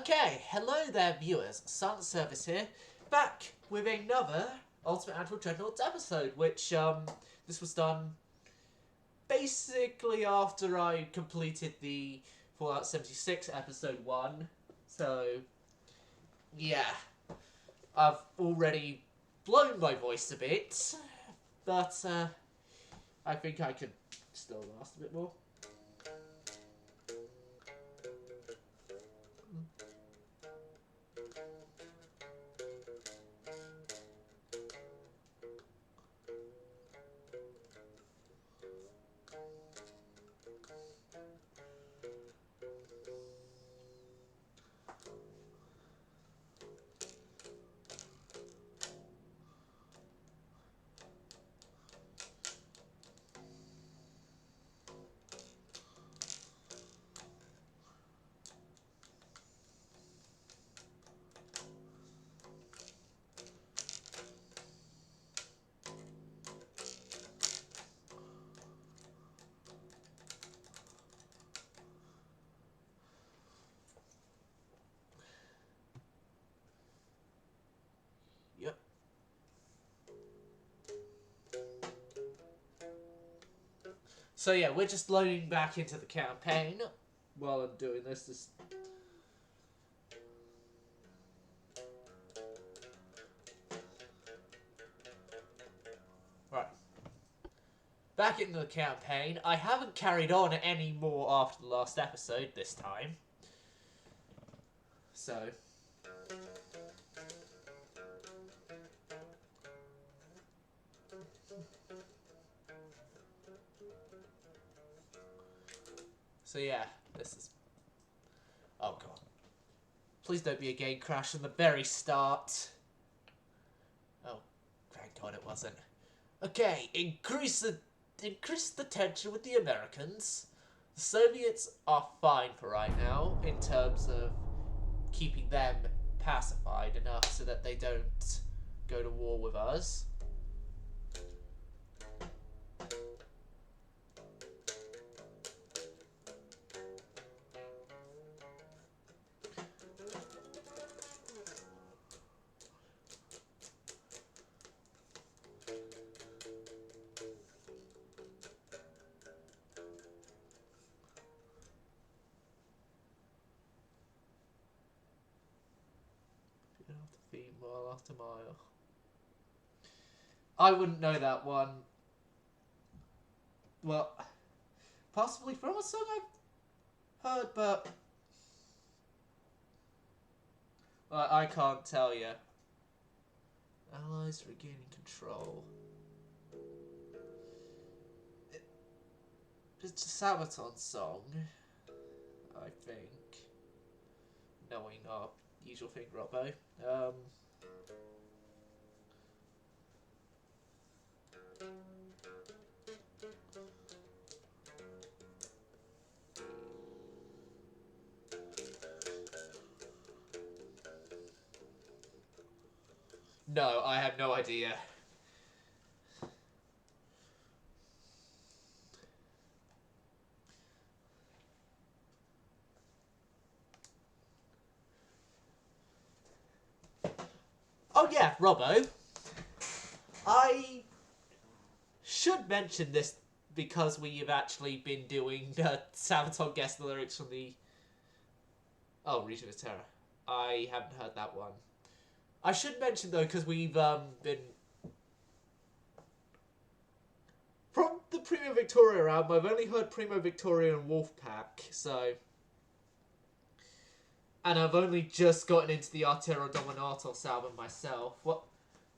Okay, hello there viewers, Silent Service here, back with another Ultimate Admiral Dreadnoughts episode, which, this was done basically after I completed the Fallout 76 episode 1, so, yeah, I've already blown my voice a bit, but, I think I could still last a bit more. Yep. So yeah, we're just loading back into the campaign while I'm doing this. Right. Back into the campaign. I haven't carried on any more after the last episode this time. So... So yeah, this is... Oh god. Please don't be a game crash from the very start. Oh, thank god it wasn't. Okay, increase the tension with the Americans. The Soviets are fine for right now in terms of keeping them pacified enough so that they don't go to war with us. After feet, mile after mile. I wouldn't know that one. Well, possibly from a song I've heard, but I can't tell you. Allies regaining control. It's a Sabaton song, I think. Knowing our usual thing, Robbo. No, I have no idea. Oh yeah, Robbo. I should mention this because we have actually been doing Sabaton guest lyrics from the... Oh, Region of Terror. I haven't heard that one. I should mention though, because we've been... From the Primo Victoria album, I've only heard Primo Victoria and Wolfpack, so... And I've only just gotten into the Artero Dominatos album myself. What?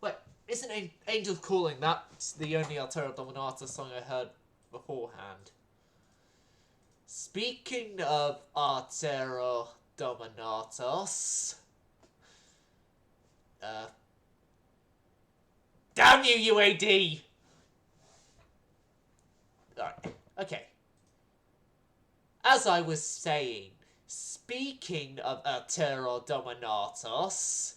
Wait, isn't Angels Calling? That's the only Artero Dominatos song I heard beforehand. Speaking of Artero Dominatos... Damn you, UAD! Alright, okay. As I was saying... Speaking of Artero Dominatos,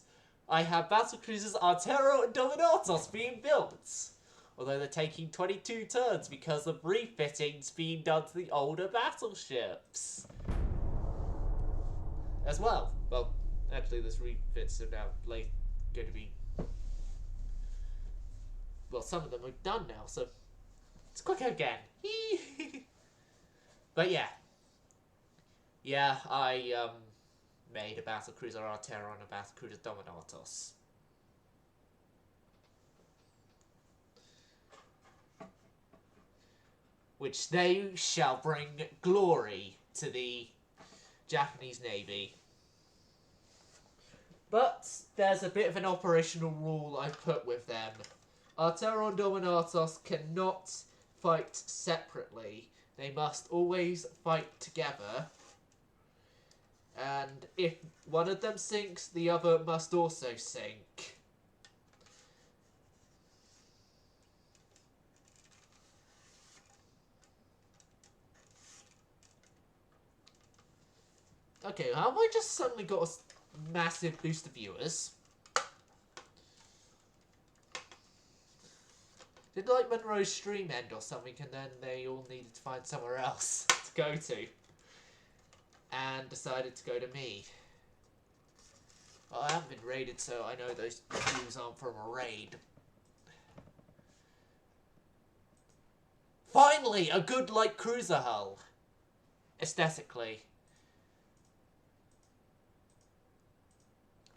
I have battlecruisers Artero and Dominatos being built. Although they're taking 22 turns because of refittings being done to the older battleships. as well. Well, actually, this refits are now going to be. Well, some of them are done now, so it's quick again. But yeah. Yeah, I made a battlecruiser Arterra and a battlecruiser Dominatos. Which they shall bring glory to the Japanese Navy. But there's a bit of an operational rule I put with them. Arterra and Dominatos cannot fight separately. They must always fight together. And if one of them sinks, the other must also sink. Okay, how have I just suddenly got a massive boost of viewers? Did like Monroe's stream end or something and then they all needed to find somewhere else to go to? And decided to go to me. Well, I haven't been raided, so I know those views aren't from a raid. Finally, a good light cruiser hull. Aesthetically.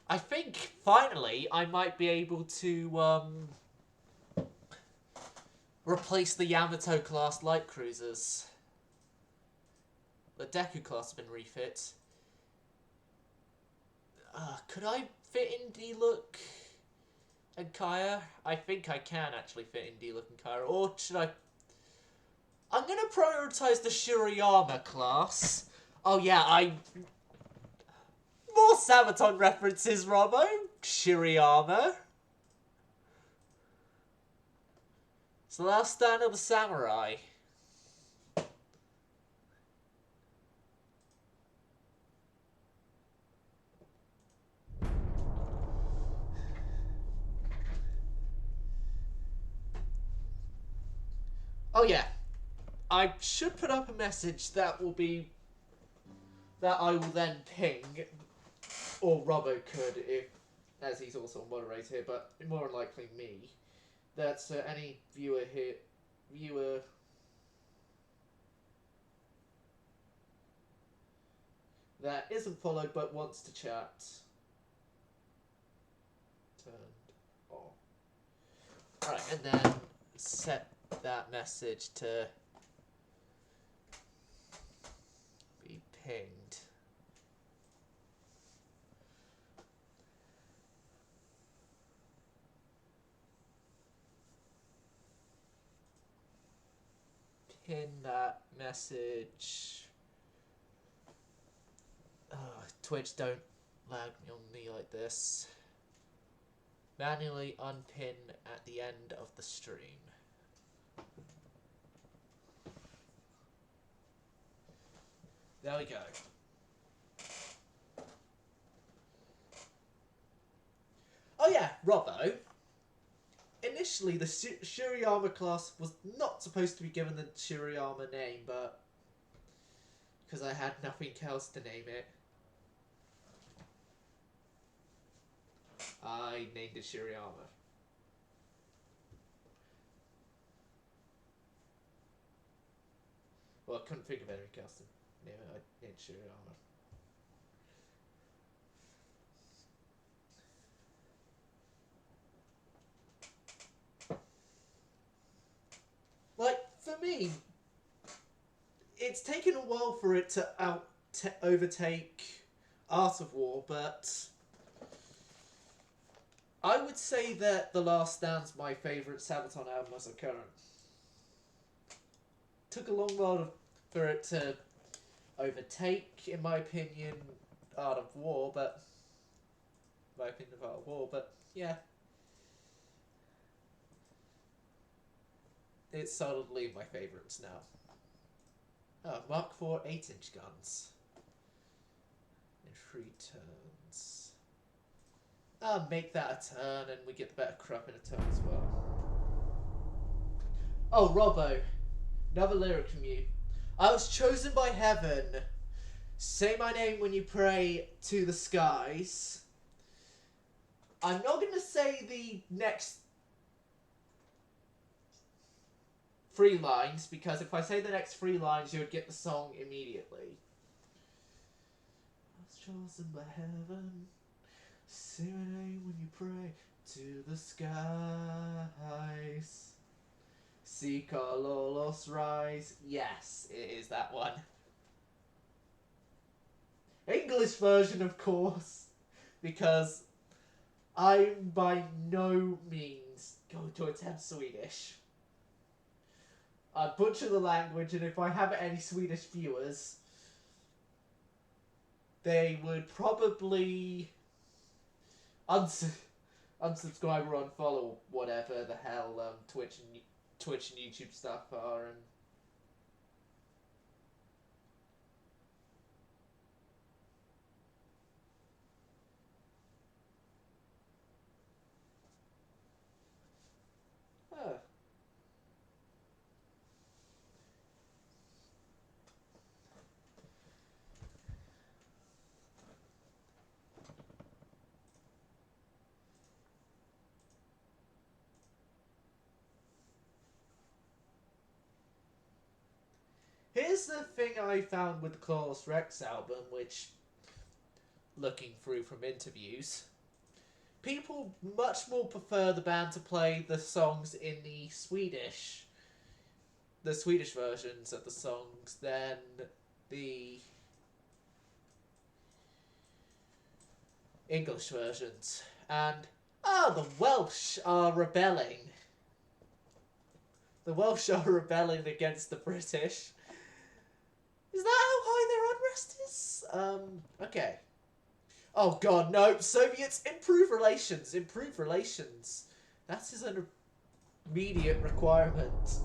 I think, finally, I might be able to, replace the Yamato class light cruisers. The Deku class has been refit. Could I fit in D-Look and Kaya? I think I can actually fit in D-Look and Kaya. Or should I... I'm going to prioritise the Shirayama class. Oh yeah, more Sabaton references, Robbo. Shirayama. It's the last stand of the samurai. Oh yeah, I should put up a message that will be, that I will then ping, or Robbo could if, as he's also a moderator here, but more than likely me, that any viewer that isn't followed but wants to chat, turned off. Alright, and then set that message to be pinged. Pin that message. Twitch, don't lag me on me like this. Manually unpin at the end of the stream. There we go. Oh yeah, Robbo. Initially, the Shirayama class was not supposed to be given the Shirayama name, but because I had nothing else to name it, I named it Shirayama. Well, I couldn't think of anything else to name it. I named Shirayama. Like, for me, it's taken a while for it to overtake Art of War, but I would say that The Last Stand's my favourite Sabaton album as a current. Took a long while for it to overtake, in my opinion, Art of War, but yeah. It's solidly my favourites now. Oh, Mark IV 8-inch guns. In 3 turns. Make that a turn and we get the better crap in a turn as well. Oh, Robbo. Another lyric from you. I was chosen by heaven Say my name when you pray to the skies. I'm not going to say the next 3 lines, because if I say the next 3 lines, you would get the song immediately. I was chosen by heaven. Say my name when you pray to the skies. See Carlos rise. Yes, it is that one. English version, of course, because I'm by no means going to attempt Swedish. I butcher the language, and if I have any Swedish viewers, they would probably unsubscribe or unfollow whatever the hell Twitch and YouTube stuff are. And here's the thing I found with the Clawless Rex album, which, looking through from interviews, people much more prefer the band to play the songs in the Swedish versions of the songs than the English versions. And, the Welsh are rebelling. The Welsh are rebelling against the British. Is that how high their unrest is? Okay. Oh god, no. Soviets, improve relations. Improve relations. That is an immediate requirement.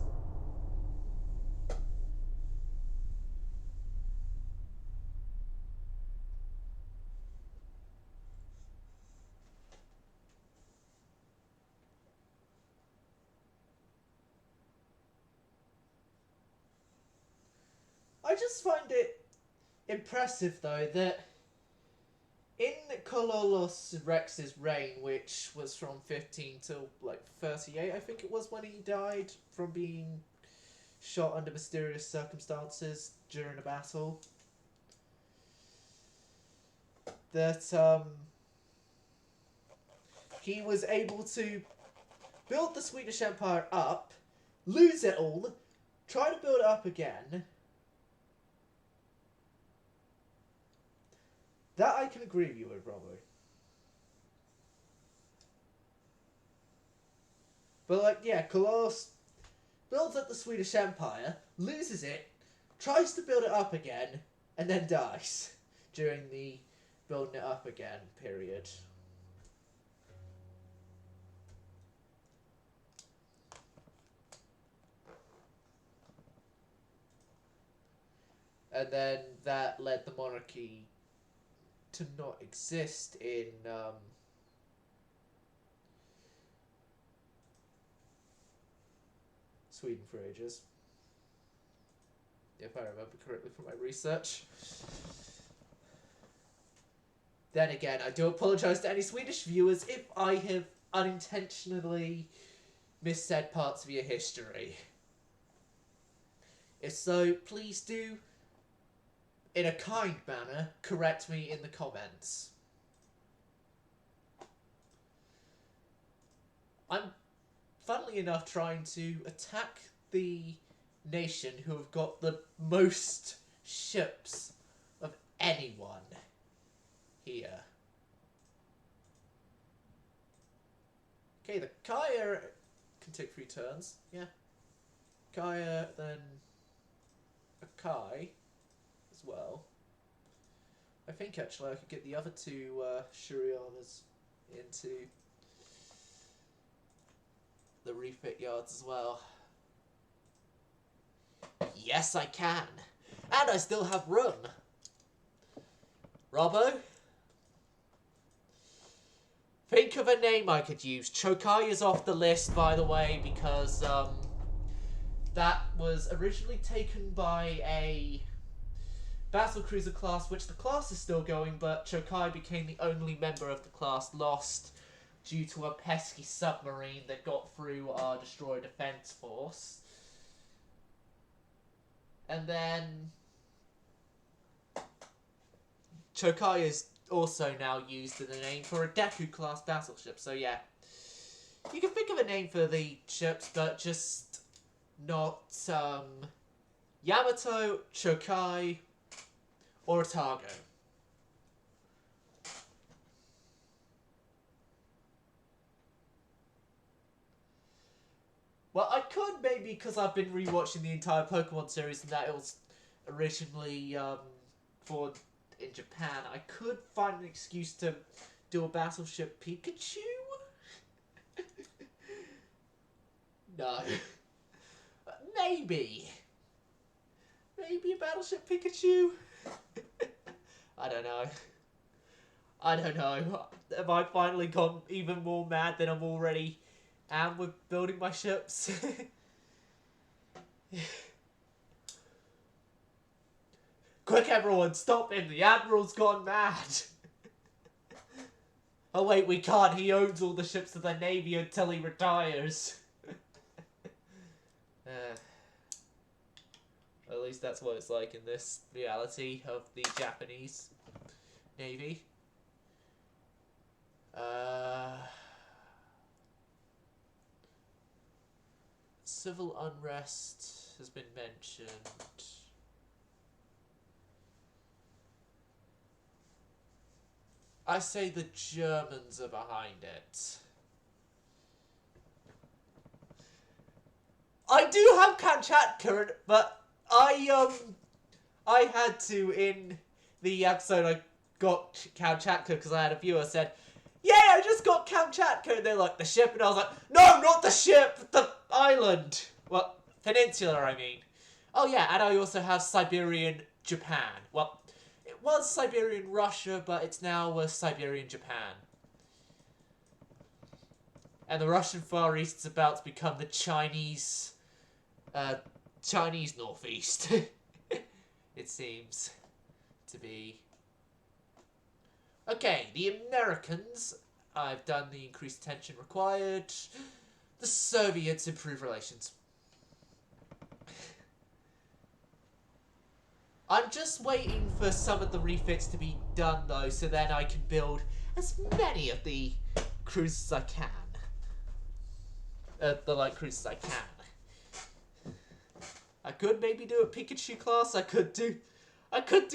I just find it impressive, though, that in Carlos Rex's reign, which was from 15 till, 38, I think it was when he died from being shot under mysterious circumstances during a battle, that, he was able to build the Swedish Empire up, lose it all, try to build it up again. That I can agree with you with, Robbo. But, Carlos builds up the Swedish Empire, loses it, tries to build it up again, and then dies during the building it up again period. And then that led the monarchy to not exist in Sweden for ages, if I remember correctly from my research. Then again, I do apologise to any Swedish viewers if I have unintentionally missaid parts of your history. If so, please do, in a kind manner, correct me in the comments. I'm, funnily enough, trying to attack the nation who have got the most ships of anyone here. Okay, the Kaya can take 3 turns. Yeah. Kaya, then a Kai as well. I think actually I could get the other 2 Shurianas into the refit yards as well. Yes, I can. And I still have room. Robbo? Think of a name I could use. Chokai is off the list, by the way, because that was originally taken by a battlecruiser class, which the class is still going, but Chokai became the only member of the class lost due to a pesky submarine that got through our destroyer defense force. And then Chokai is also now used as a name for a Deku-class battleship. So yeah, you can think of a name for the ships, but just not Yamato, Chokai, or Otago. Well, I could maybe, because I've been rewatching the entire Pokemon series and that it was originally formed in Japan, I could find an excuse to do a Battleship Pikachu? No. Maybe. Maybe a Battleship Pikachu? I don't know. I don't know. Have I finally gone even more mad than I'm already am with building my ships? Quick everyone, stop him! The admiral's gone mad! Oh wait, we can't. He owns all the ships of the navy until he retires. At least that's what it's like in this reality of the Japanese navy. Civil unrest has been mentioned. I say the Germans are behind it. I do have Kamchatka, but I had to, in the episode I got Kamchatka because I had a viewer said, yeah, I just got Kamchatka, and they're like, the ship, and I was like, no, not the ship, the island. Well, peninsula, I mean. Oh yeah, and I also have Siberian Japan. Well, it was Siberian Russia, but it's now Siberian Japan. And the Russian Far East is about to become the Chinese Northeast. It seems to be. Okay, the Americans, I've done the increased tension required. The Soviets improve relations. I'm just waiting for some of the refits to be done though, so then I can build as many of the cruisers as I can. The light cruisers I can. I could maybe do a Pikachu class. I could do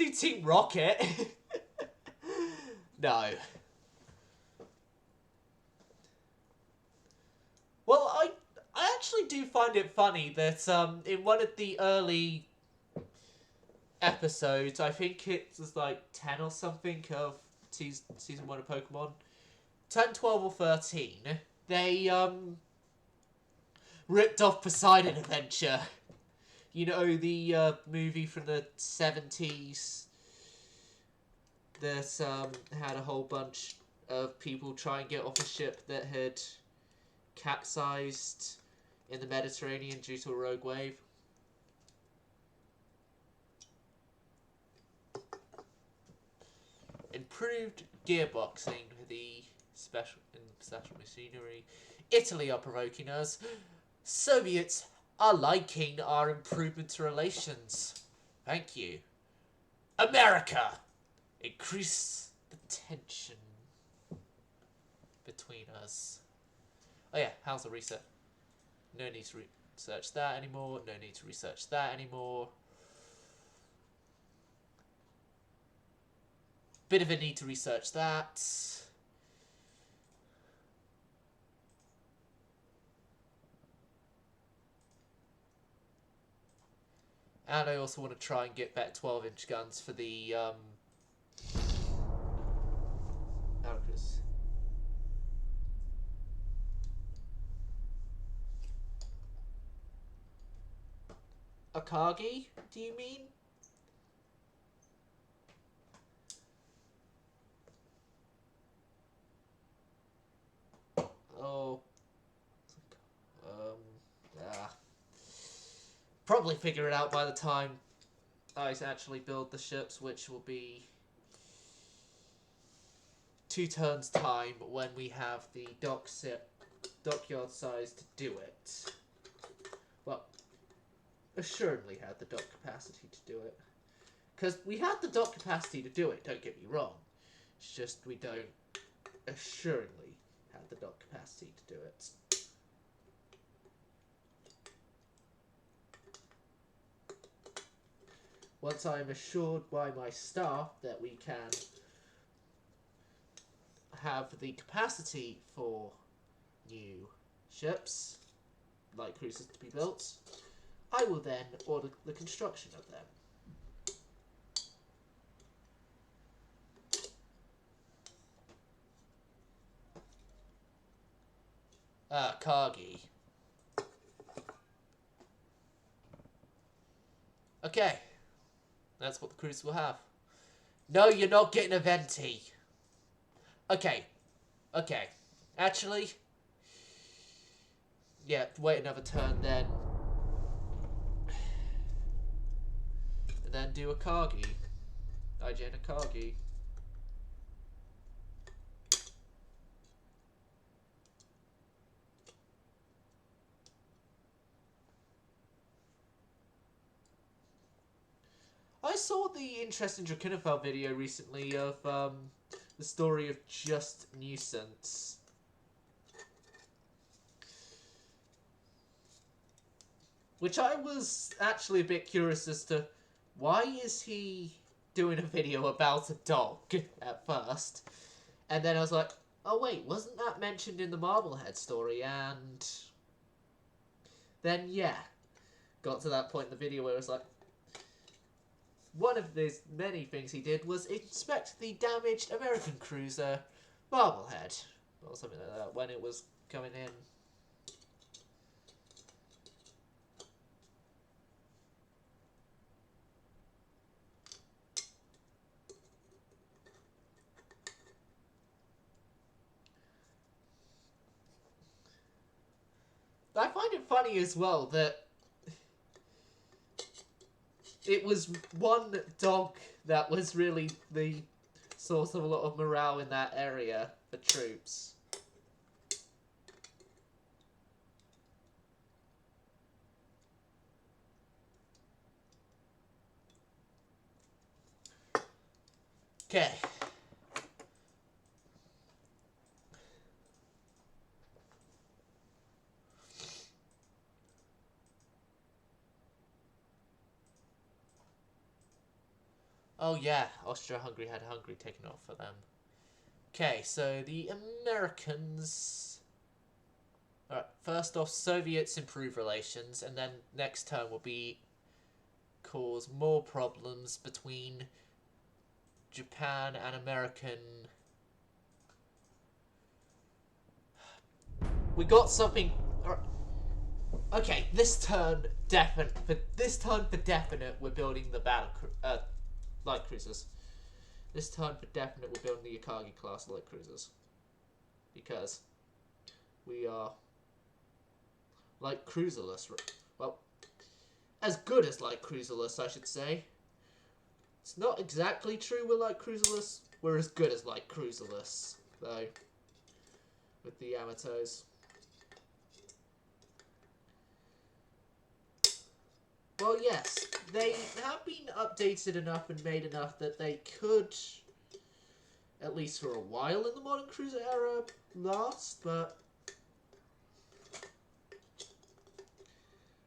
Team Rocket. No. Well, I actually do find it funny that in one of the early episodes, I think it was like 10 or something of season 1 of Pokemon, 10, 12 or 13, they ripped off Poseidon Adventure. You know, the movie from the 70s that had a whole bunch of people try and get off a ship that had capsized in the Mediterranean due to a rogue wave. Improved gearboxing, the special machinery. Italy are provoking us. Soviets are liking our improvement to relations. Thank you. America! Increase the tension between us. Oh yeah, how's the research? No need to research that anymore. No need to research that anymore. Bit of a need to research that. And I also want to try and get better 12-inch guns for the Alcatraz. Akagi, do you mean? Oh. Probably figure it out by the time I actually build the ships, which will be 2 turns time when we have the dockyard size to do it. Well, assuredly had the dock capacity to do it. Because we had the dock capacity to do it, don't get me wrong. It's just we don't assuredly have the dock capacity to do it. Once I am assured by my staff that we can have the capacity for new ships, light cruisers to be built, I will then order the construction of them. Kagi. Okay. That's what the cruiser will have. No, you're not getting a venti. Okay. Okay. Actually, yeah, wait another turn then. And then do a Kagi. IGN a Kagi. I saw the interesting Drakenifel video recently of the story of Just Nuisance. Which I was actually a bit curious as to why is he doing a video about a dog at first. And then I was like, oh wait, wasn't that mentioned in the Marblehead story? And then yeah, got to that point in the video where it was like, one of the many things he did was inspect the damaged American cruiser Marblehead, or something like that, when it was coming in. I find it funny as well that it was one dog that was really the source of a lot of morale in that area for troops. Okay. Oh yeah, Austria-Hungary had Hungary taken off for them. Okay, so the Americans... Alright, first off, Soviets improve relations, and then next turn will be cause more problems between Japan and American... We got something... Okay, this turn for definite, we're building the light cruisers. This time for definite we're building the Akagi class light cruisers. Because we are light cruiserless. Well, as good as light cruiserless, I should say. It's not exactly true we're light cruiserless. We're as good as light cruiserless, though, with the Yamatos. Well, yes, they have been updated enough and made enough that they could, at least for a while in the modern cruiser era, last, but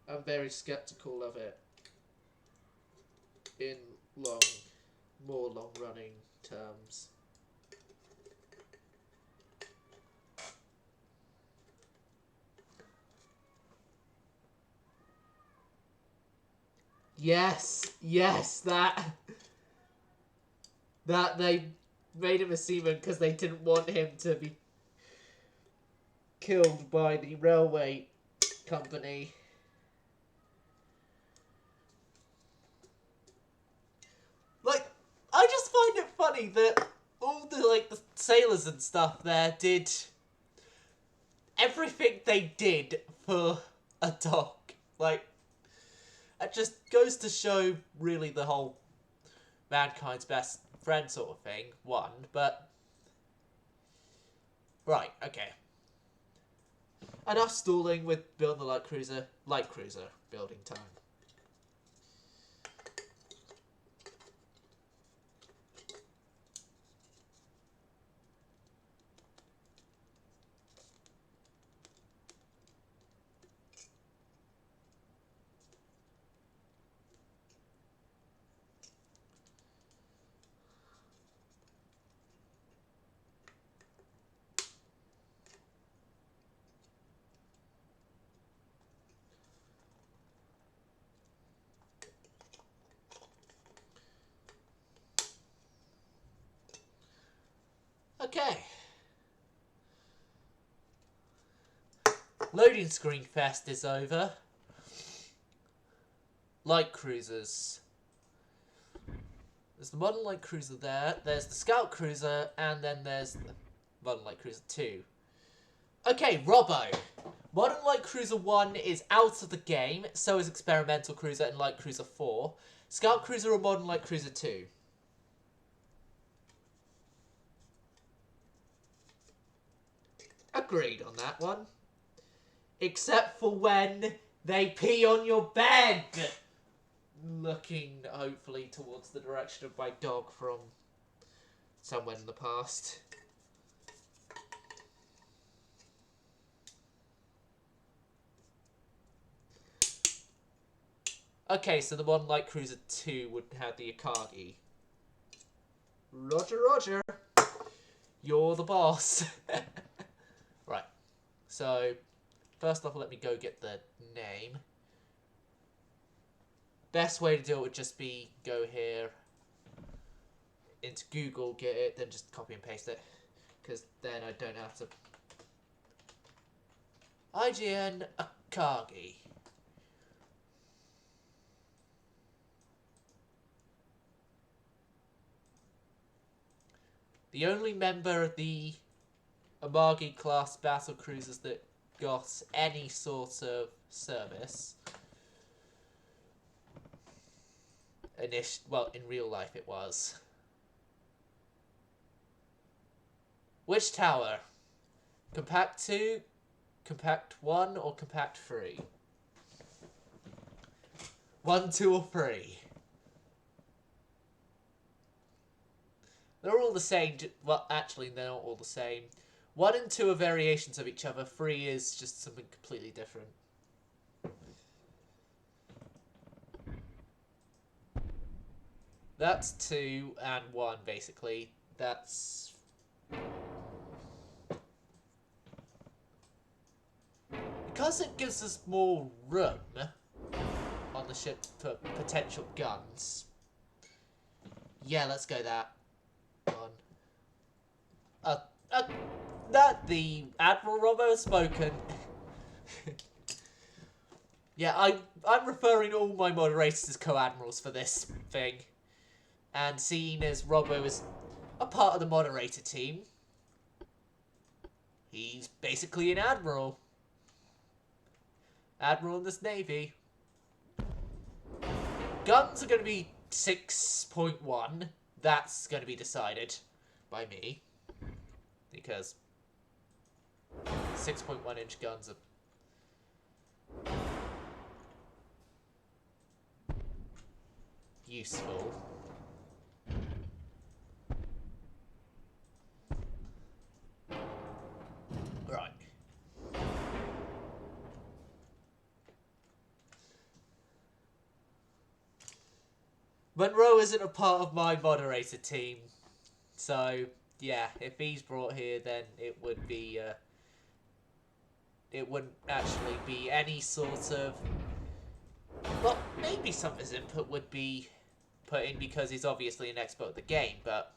I'm very skeptical of it in more long-running terms. Yes, that they made him a seaman because they didn't want him to be killed by the railway company. Like, I just find it funny that all the sailors and stuff there did everything they did for a dog. Like, It just goes to show, really, the whole mankind's best friend sort of thing. But... Right, okay. Enough stalling with building the light cruiser. Light cruiser building time. Okay. Loading screen fest is over. Light cruisers. There's the modern light cruiser there. There's the scout cruiser, and then there's the modern light cruiser 2. Okay, Robbo. Modern light cruiser 1 is out of the game. So is experimental cruiser and light cruiser 4. Scout cruiser or modern light cruiser 2. Agreed on that one. Except for when they pee on your bed. Looking, hopefully, towards the direction of my dog from somewhere in the past. Okay, so the modern light cruiser 2 would have the Akagi. Roger, roger. You're the boss. Right. So, first off, let me go get the name. Best way to do it would just be go here into Google, get it, then just copy and paste it. Because then I don't have to... IGN Akagi. The only member of the Amagi class battle cruisers that got any sort of service. Well, in real life it was. Which tower? Compact 2, Compact 1, or Compact 3? 1, 2, or 3? They're all the same. Well, actually, they're not all the same. 1 and 2 are variations of each other. 3 is just something completely different. That's 2 and 1, basically. That's... Because it gives us more room on the ship for potential guns. Yeah, let's go that. That the Admiral Robbo has spoken. Yeah, I'm referring all my moderators as co-admirals for this thing. And seeing as Robbo is a part of the moderator team, he's basically an admiral. Admiral in this navy. Guns are going to be 6.1. That's going to be decided by me. Because 6.1 inch guns are useful. Right. Monroe isn't a part of my moderator team, so yeah, if he's brought here, then it would be, it wouldn't actually be any sort of, well, maybe some of his input would be put in because he's obviously an expert at the game, but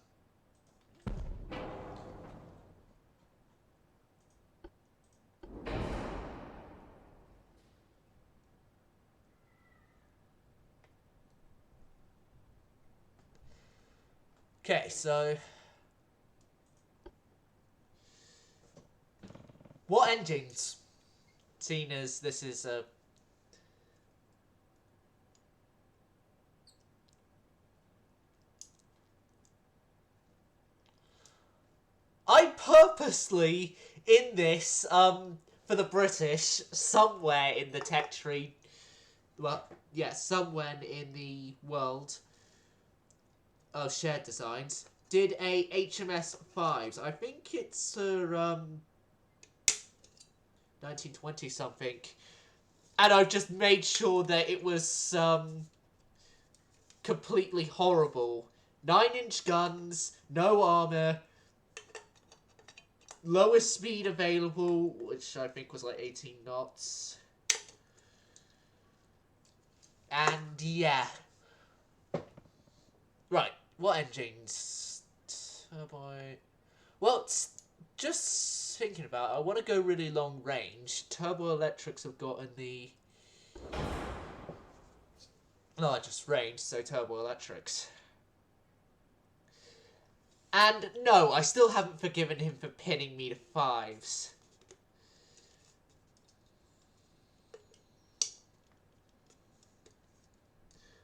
okay, so what engines? Seeing as this is a I purposely, in this, for the British, somewhere in the tech tree, well, yeah, somewhere in the world of shared designs, did a HMS 5s. I think it's, 1920 something. And I've just made sure that it was, completely horrible. 9-inch guns, no armor, lowest speed available, which I think was like 18 knots. And yeah. Right, what engines? Turbo. Well, just thinking about it, I want to go really long range. Turbo electrics have gotten the largest range, so turbo electrics. And no, I still haven't forgiven him for pinning me to 5s.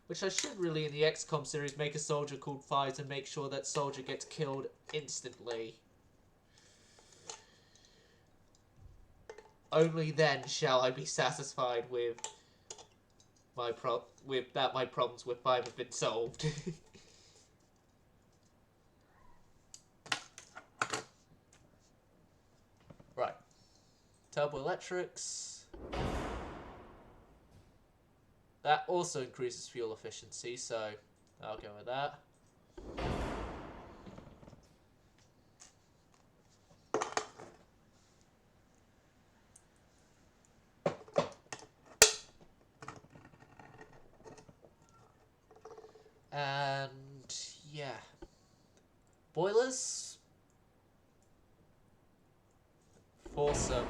Which I should really, in the XCOM series, make a soldier called 5s and make sure that soldier gets killed instantly. Only then shall I be satisfied with my my problems with 5 have been solved. Right. Turbo electrics. That also increases fuel efficiency, so I'll go with that. And yeah. Boilers. Foursome.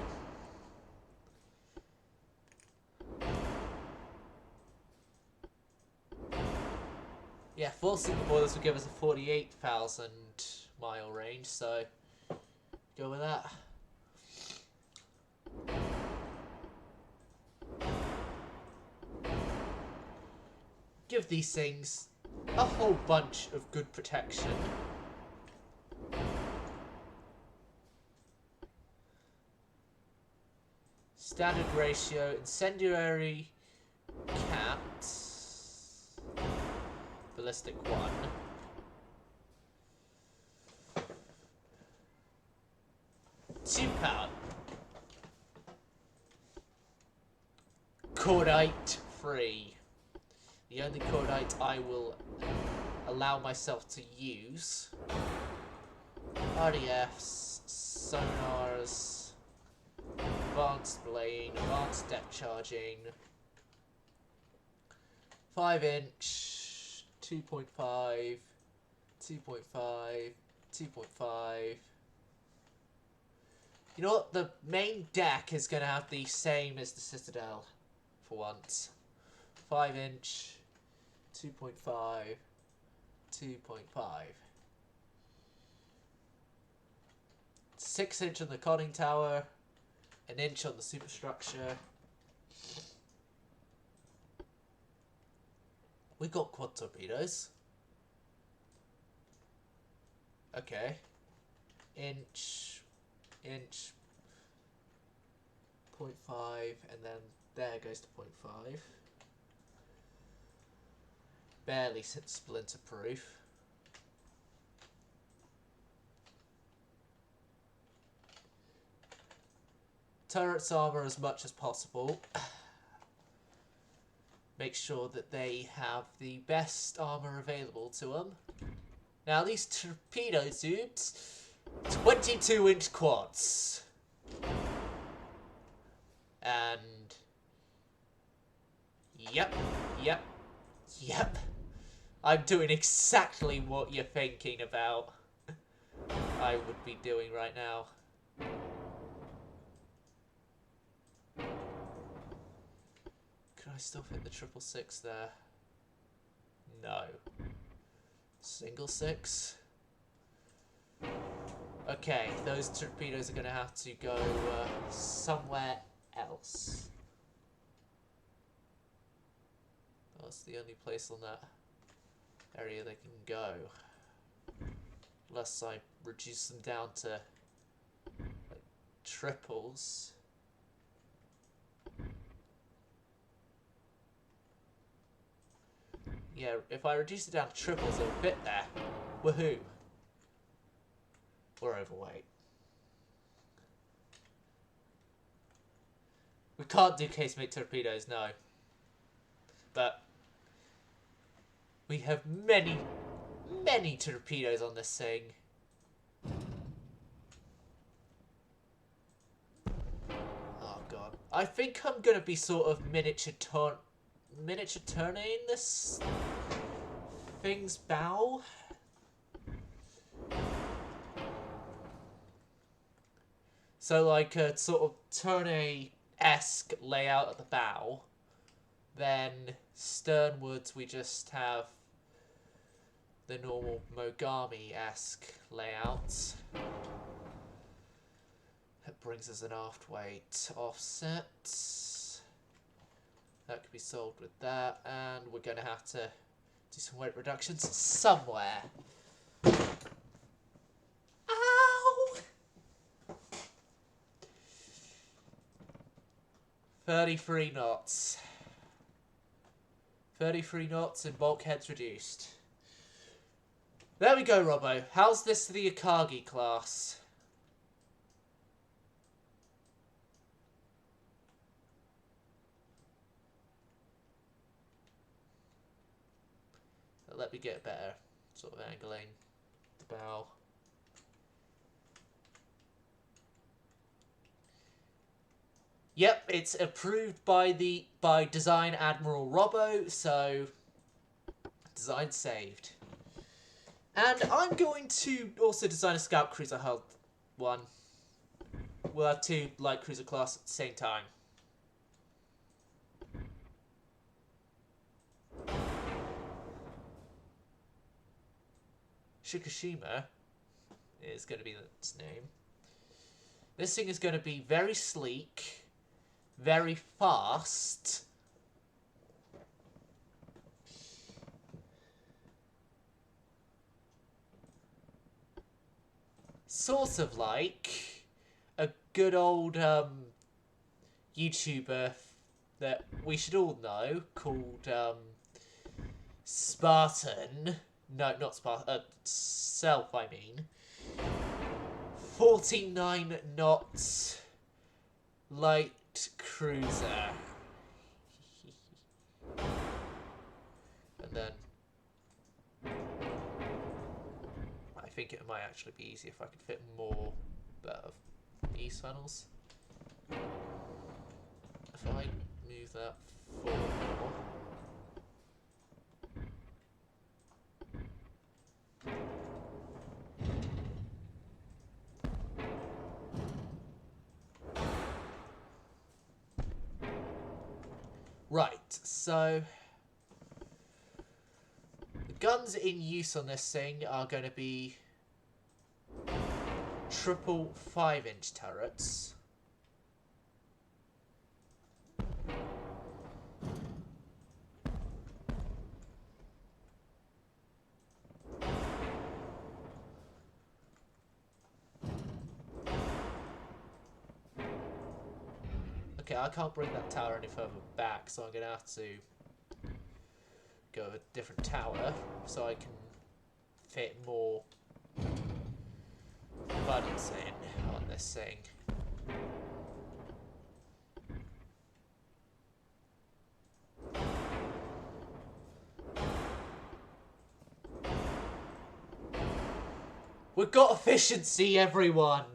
Yeah, forcing the boilers would give us a 48,000 mile range, so go with that. Give these things a whole bunch of good protection. Standard ratio, incendiary, capped, ballistic 1. Two power. Cordite free. The only cordite I will allow myself to use. RDFs, sonars, advanced blade, advanced depth charging, 5-inch, 2.5, 2.5, 2.5. You know what? The main deck is going to have the same as the Citadel for once. 5-inch, 2.5, 2.5. 6-inch on the conning tower, an inch on the superstructure. We got quad torpedoes. Okay. Inch, 0.5, and then there goes to 0.5. Barely splinter proof. Turrets armor as much as possible. Make sure that they have the best armor available to them. Now these torpedo tubes, 22-inch quads. And yep. I'm doing exactly what you're thinking about I would be doing right now. Could I still fit the 666 there? No. Single 6? Okay, those torpedoes are going to have to go somewhere else. That's the only place on that area they can go. Unless I reduce them down to like, triples. Yeah, if I reduce it down to triples, it'll fit there. Woohoo! We're overweight. We can't do casemate torpedoes, no. But we have many, many torpedoes on this thing. Oh god. I think I'm gonna be sort of miniature turning this thing's bow. So like a sort of tourney-esque layout at the bow. Then sternwards we just have the normal Mogami-esque layout. That brings us an aft weight offset. That could be solved with that, and we're going to have to do some weight reductions somewhere. Ow! 33 knots. 33 knots and bulkheads reduced. There we go, Robbo. How's this to the Akagi class? Let me get a better sort of angling the bow. Yep, it's approved by design Admiral Robbo, so design saved. And I'm going to also design a scout cruiser hull one. We'll have 2 light cruiser class at the same time. Shikishima is going to be its name. This thing is going to be very sleek, very fast. Sort of like a good old YouTuber that we should all know called Spartan. No, not Spartan. Self, I mean. 49 knots light cruiser. And then I think it might actually be easier if I could fit more of these funnels. If I move that forward more. Right, so the guns in use on this thing are going to be triple 5-inch turrets. Okay, I can't bring that tower any further back, so I'm going to have to go with a different tower so I can fit more buttons in on this thing. We've got efficiency, everyone!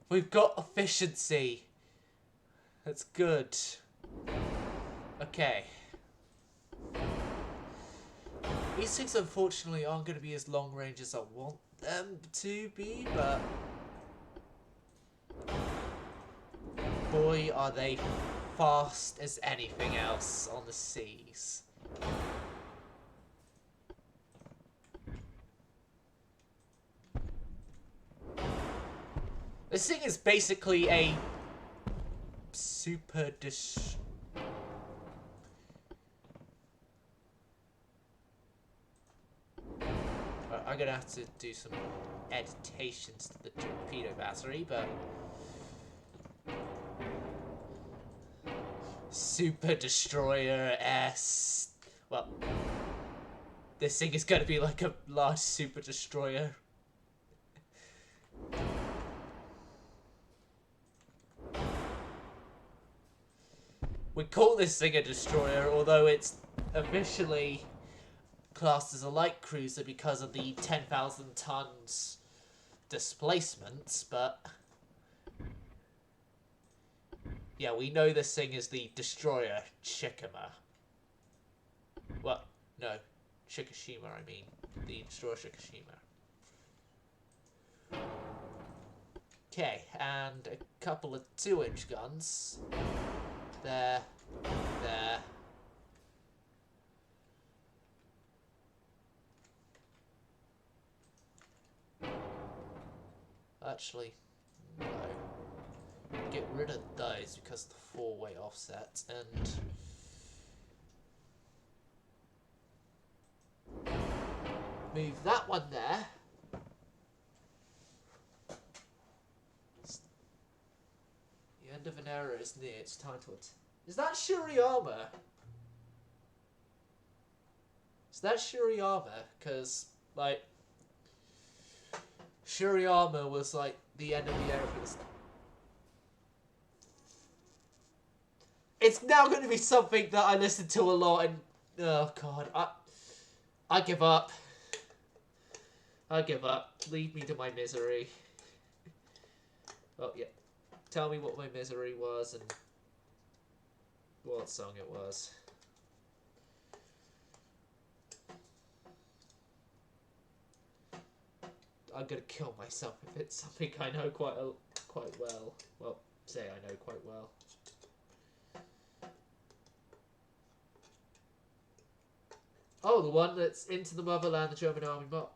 We've got efficiency. That's good. Okay. These things unfortunately aren't going to be as long range as I want them to be, but boy are they fast as anything else on the seas. This thing is basically a super I'm I'm gonna have to do some editations to the torpedo battery, but Super Destroyer S. Well, this thing is gonna be like a large Super Destroyer. We call this thing a destroyer, although it's officially classed as a light cruiser because of the 10,000 tons displacement, but yeah, we know this thing is the destroyer Shikima. Well, no, Shikishima, I mean. The destroyer Shikishima. Okay, and a couple of 2-inch guns. There. Actually, no. Get rid of those because of the 4-way offset, and move that one there. The end of an era is near. It's time to... Is that Shuriyama? Is that Shuriyama? Because, like, Shuriyama was, like, the end of the era for this. It's now going to be something that I listen to a lot, and... Oh, God. I give up. I give up. Leave me to my misery. Oh, yeah. Tell me what my misery was and what song it was. I'm gonna kill myself if it's something I know quite well. Well, say I know quite well. Oh, the one that's Into the Motherland, the German Army Mob.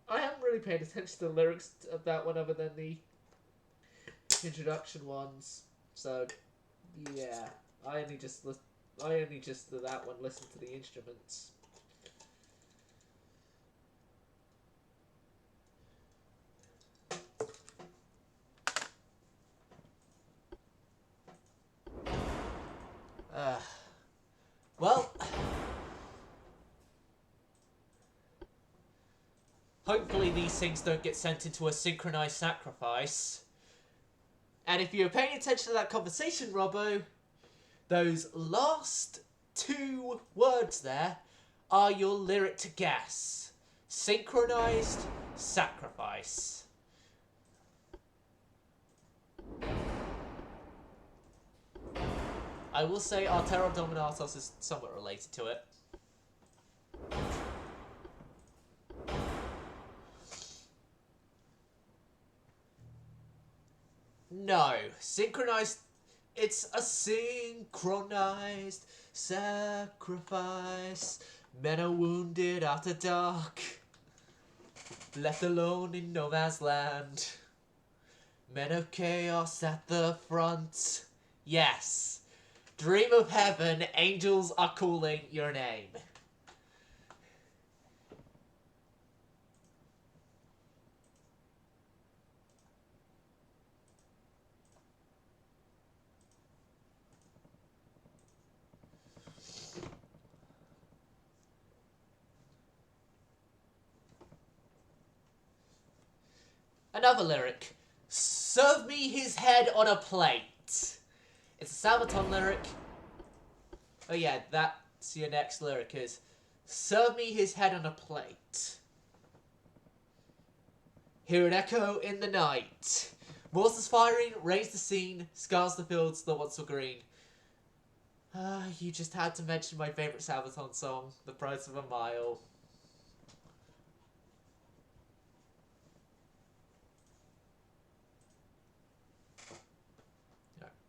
I haven't really paid attention to the lyrics of that one other than the introduction ones. So, yeah, I only just to that one listen to the instruments. Well, hopefully these things don't get sent into a synchronized sacrifice. And if you're paying attention to that conversation, Robbo, those last 2 words there are your lyric to guess. Synchronized sacrifice. I will say Artero Dominatos is somewhat related to it. No. Synchronized... It's a synchronized sacrifice. Men are wounded after dark. Left alone in no man's land. Men of chaos at the front. Yes. Dream of heaven, angels are calling your name. Another lyric. Serve me his head on a plate. It's a Sabaton lyric. Oh yeah, that's your next lyric is serve me his head on a plate. Hear an echo in the night. Mortars firing, raise the scene, scars the fields that once were green. You just had to mention my favourite Sabaton song, The Price of a Mile.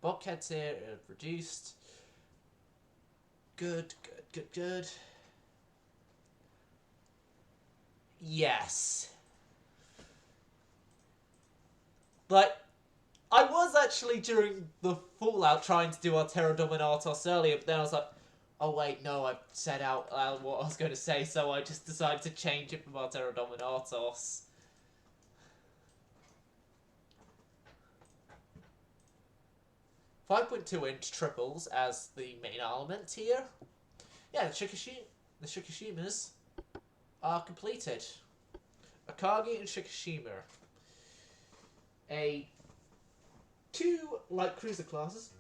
Bobcats here are reduced. Good. Yes. Like, I was actually during the Fallout trying to do Artero Dominatos earlier, but then I was like, Oh wait, no, I said out what I was going to say, so I just decided to change it from Artero Dominatos. 5.2-inch triples as the main element here. Yeah, the Shikishimas are completed. Akagi and Shikishima. Two light cruiser classes.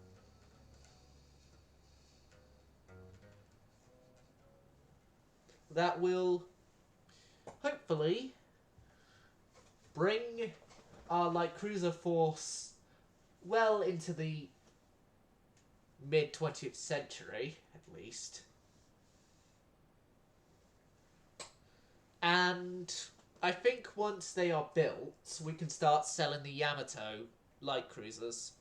That will hopefully bring our light cruiser force well into the mid-20th century, at least. And I think once they are built, we can start selling the Yamato light cruisers.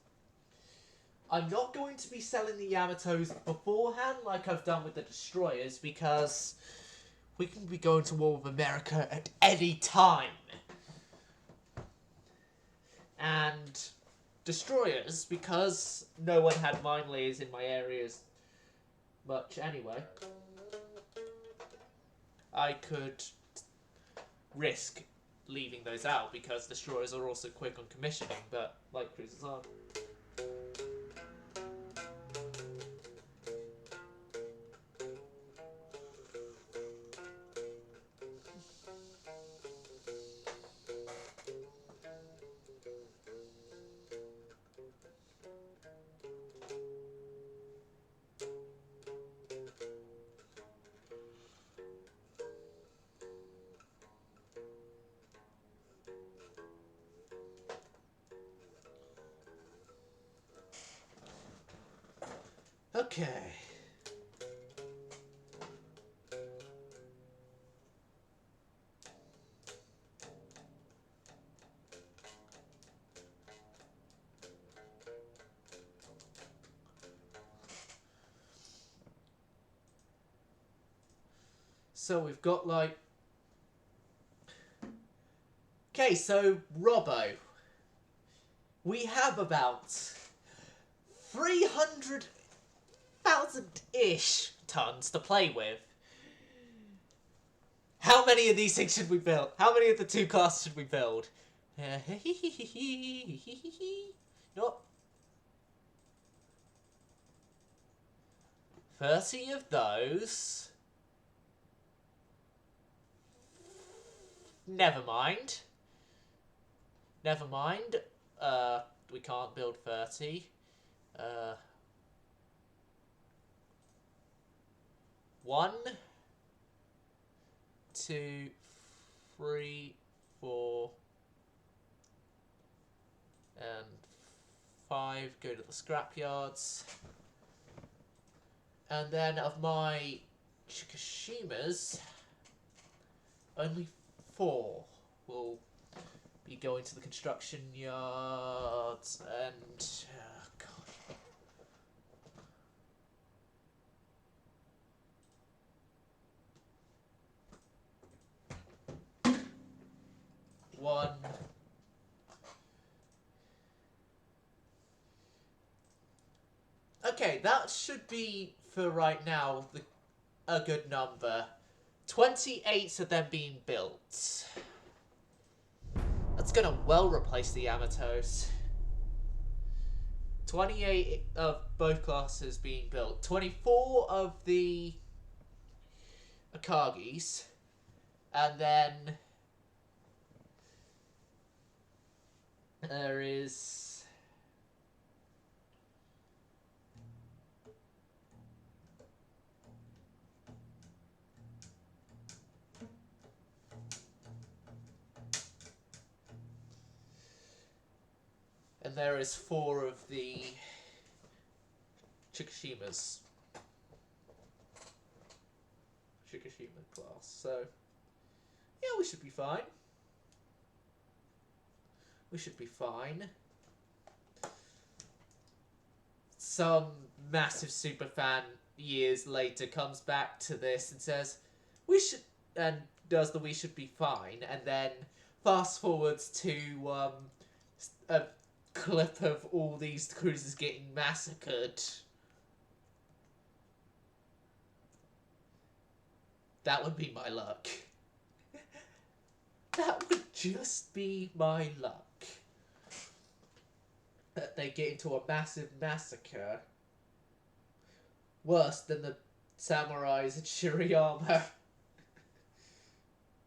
I'm not going to be selling the Yamatos beforehand like I've done with the destroyers, because we can be going to war with America at any time. And destroyers, because no one had mine layers in my areas much anyway, I could risk leaving those out, because destroyers are also quick on commissioning, but light cruisers aren't. Okay. So we've got like... Okay, so Robbo. We have about 300,000-ish tons to play with. How many of these things should we build? How many of the two classes should we build? Nope. 30 of those. Never mind. Never mind. We can't build 30. 1, 2, 3, 4, and 5 go to the scrapyards. And then of my Chikishimas, only 4 will be going to the construction yards, and God. One. Okay, that should be, for right now, a good number. 28 of them being built. That's gonna well replace the Yamatos. 28 of both classes being built. 24 of the Akagis. And then there is... And there is 4 of the Chikishimas. Shikishima class. So, yeah, we should be fine. We should be fine. Some massive superfan years later comes back to this and says, we should, and does the we should be fine, and then fast forwards to a clip of all these cruisers getting massacred. That would be my luck. That would just be my luck. That they get into a massive massacre. Worse than the samurais in Shiriyama.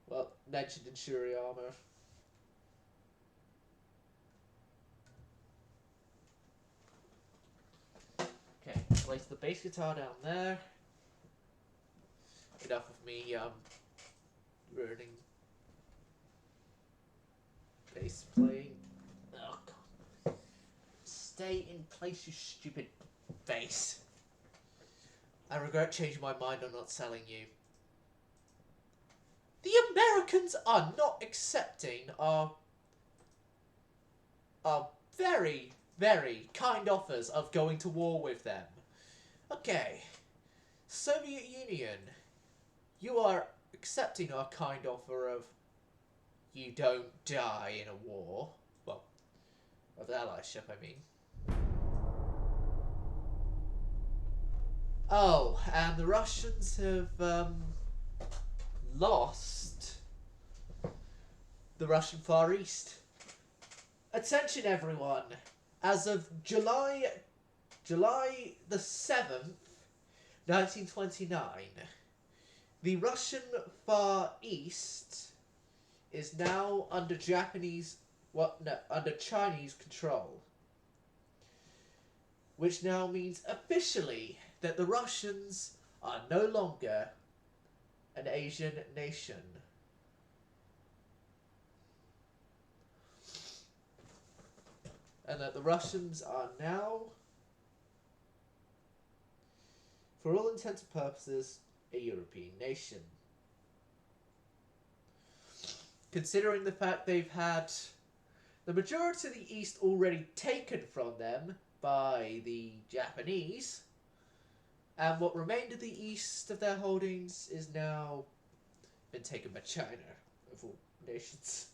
Well, mentioned in Shiriyama. Okay, place the bass guitar down there. Enough of me ruining bass playing. Oh god. Stay in place, you stupid bass. I regret changing my mind on not selling you. The Americans are not accepting our very, very kind offers of going to war with them. Okay, Soviet Union, you are accepting our kind offer of you don't die in a war. Well, of allyship, I mean. Oh, and the Russians have lost the Russian Far East. Attention everyone, as of July the 7th, 1929, the Russian Far East is now under under Chinese control. Which now means officially that the Russians are no longer an Asian nation. And that the Russians are now, for all intents and purposes, a European nation. Considering the fact they've had the majority of the East already taken from them by the Japanese, and what remained of the East of their holdings is now been taken by China, of all nations.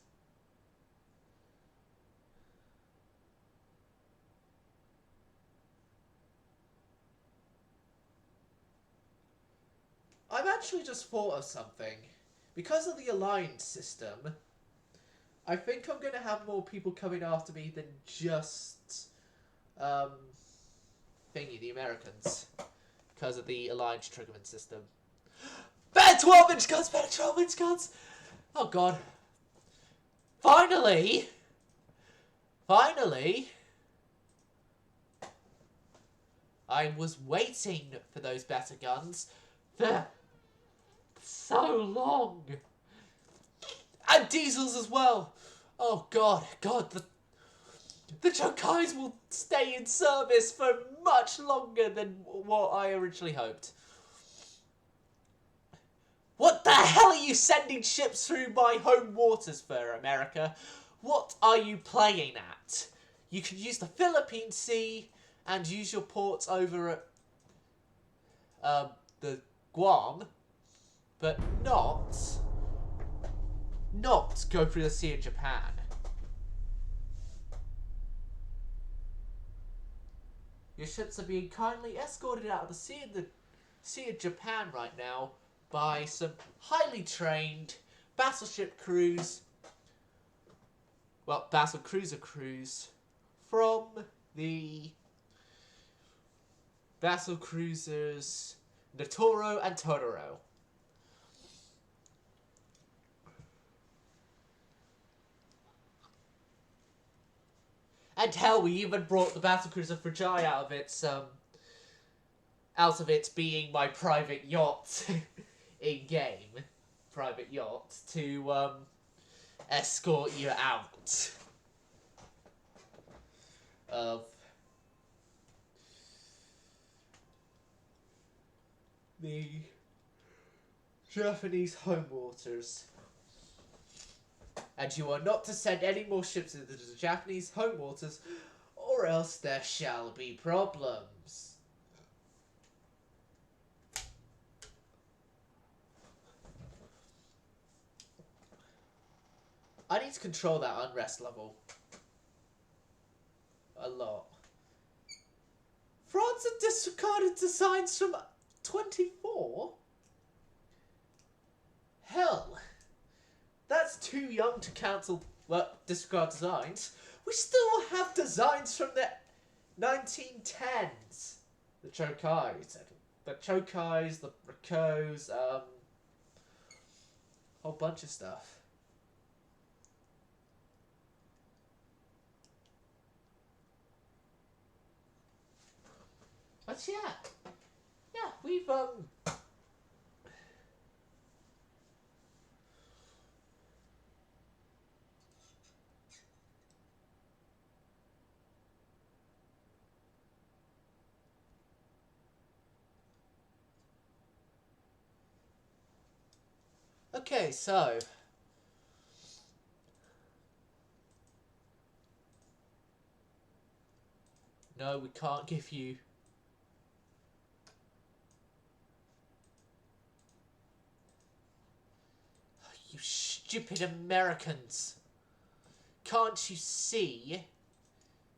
I've actually just thought of something. Because of the alliance system, I think I'm going to have more people coming after me than just the Americans. Because of the alliance triggerment system. Better 12-inch guns! Better 12-inch guns! Oh god. Finally! Finally! I was waiting for those better guns for so long. And diesels as well. Oh god, the Chokais will stay in service for much longer than what I originally hoped. What the hell are you sending ships through my home waters for, America? What are you playing at? You can use the Philippine Sea and use your ports over at the Guam, but not go through the Sea of Japan. Your ships are being kindly escorted out of the Sea of Japan right now by some highly trained battleship crews, battle cruiser crews from the battle cruisers Natoro and Totoro. And hell, we even brought the battlecruiser Fragile out of its being my private yacht in-game. Private yacht to escort you out of the Japanese home waters. And you are not to send any more ships into the Japanese home waters, or else there shall be problems. I need to control that unrest level a lot. France had disregarded designs from 24? Hell, that's too young to cancel, discard designs. We still have designs from the 1910s. The Chokais, the Rikos, whole bunch of stuff. But yeah, we've okay, so no, we can't give you. You stupid Americans. Can't you see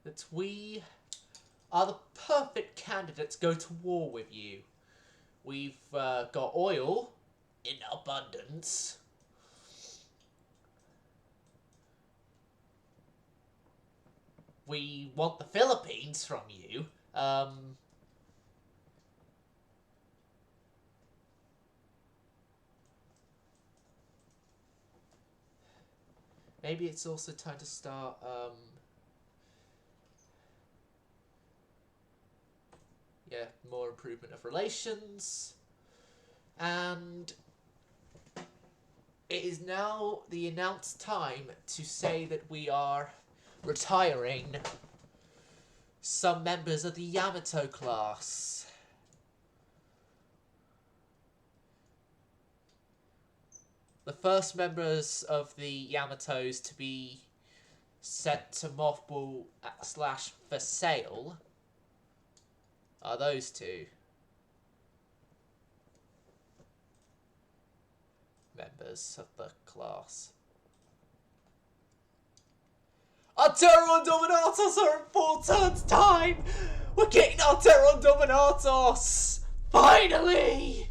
that we are the perfect candidates to go to war with you? We've got oil in abundance. We want the Philippines from you. Maybe it's also time to start, yeah, more improvement of relations. And it is now the announced time to say that we are retiring some members of the Yamato class. The first members of the Yamatos to be sent to mothball / for sale are those two members of the class. Admiral Dominatos are in 4 turns time! We're getting Admiral Dominatos! Finally!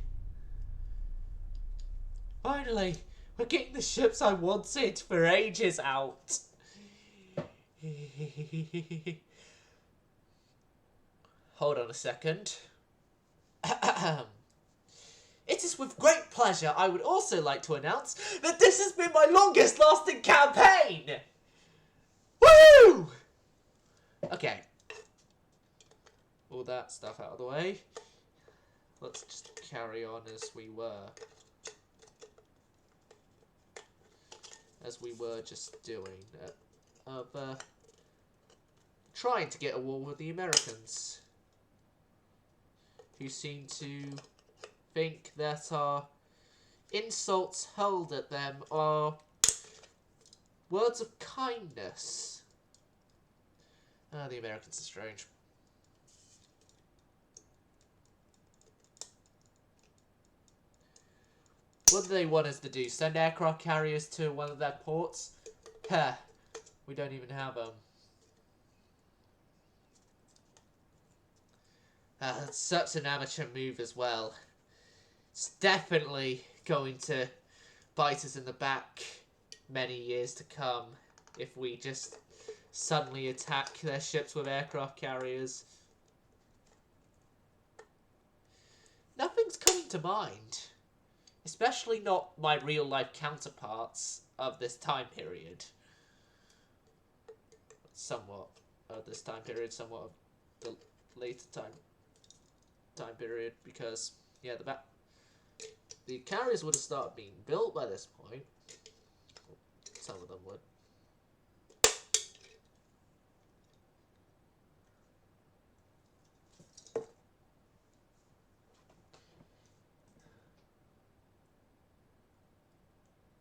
Finally! We're getting the ships I wanted for ages out! Hold on a second. It is with great pleasure I would also like to announce that this has been my longest lasting campaign! Woo! Okay. All that stuff out of the way. Let's just carry on as we were. As we were just doing. Trying to get a war with the Americans. Who seem to think that our insults hurled at them are words of kindness. Ah, the Americans are strange. What do they want us to do? Send aircraft carriers to one of their ports? Heh, we don't even have them. That's such an amateur move as well. It's definitely going to bite us in the back many years to come if we just suddenly attack their ships with aircraft carriers. Nothing's coming to mind. Especially not my real-life counterparts of this time period. Somewhat of this time period, somewhat of the later time period, because, yeah, the carriers would have started being built by this point. Some of them would.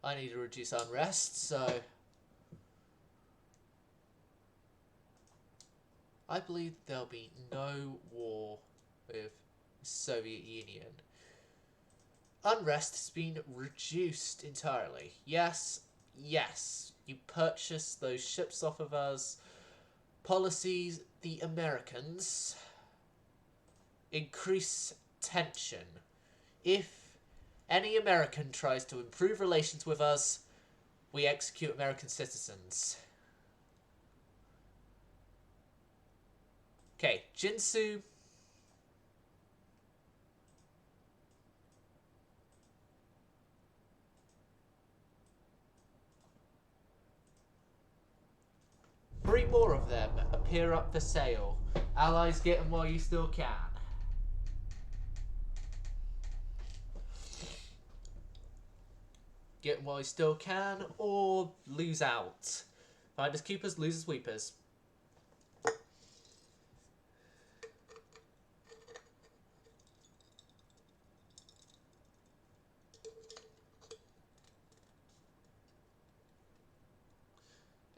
I need to reduce unrest, so I believe there'll be no war with the Soviet Union. Unrest has been reduced entirely. Yes, you purchase those ships off of us. Policies, the Americans increase tension. If Any American tries to improve relations with us, we execute American citizens. Okay, Jinsu. Three more of them appear up for sale. Allies, get them while you still can. Get them while you still can, or lose out. Finders keepers, losers weepers.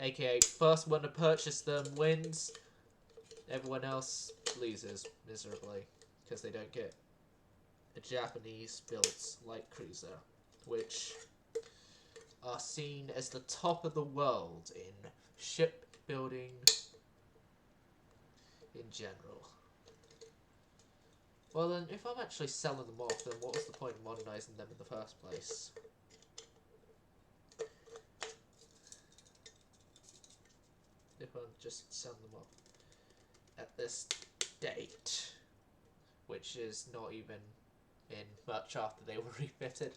AKA, first one to purchase them wins. Everyone else loses miserably because they don't get a Japanese-built light cruiser, which are seen as the top of the world in shipbuilding in general. Well then, if I'm actually selling them off, then what was the point of modernising them in the first place? If I'm just selling them off at this date, which is not even in much after they were refitted.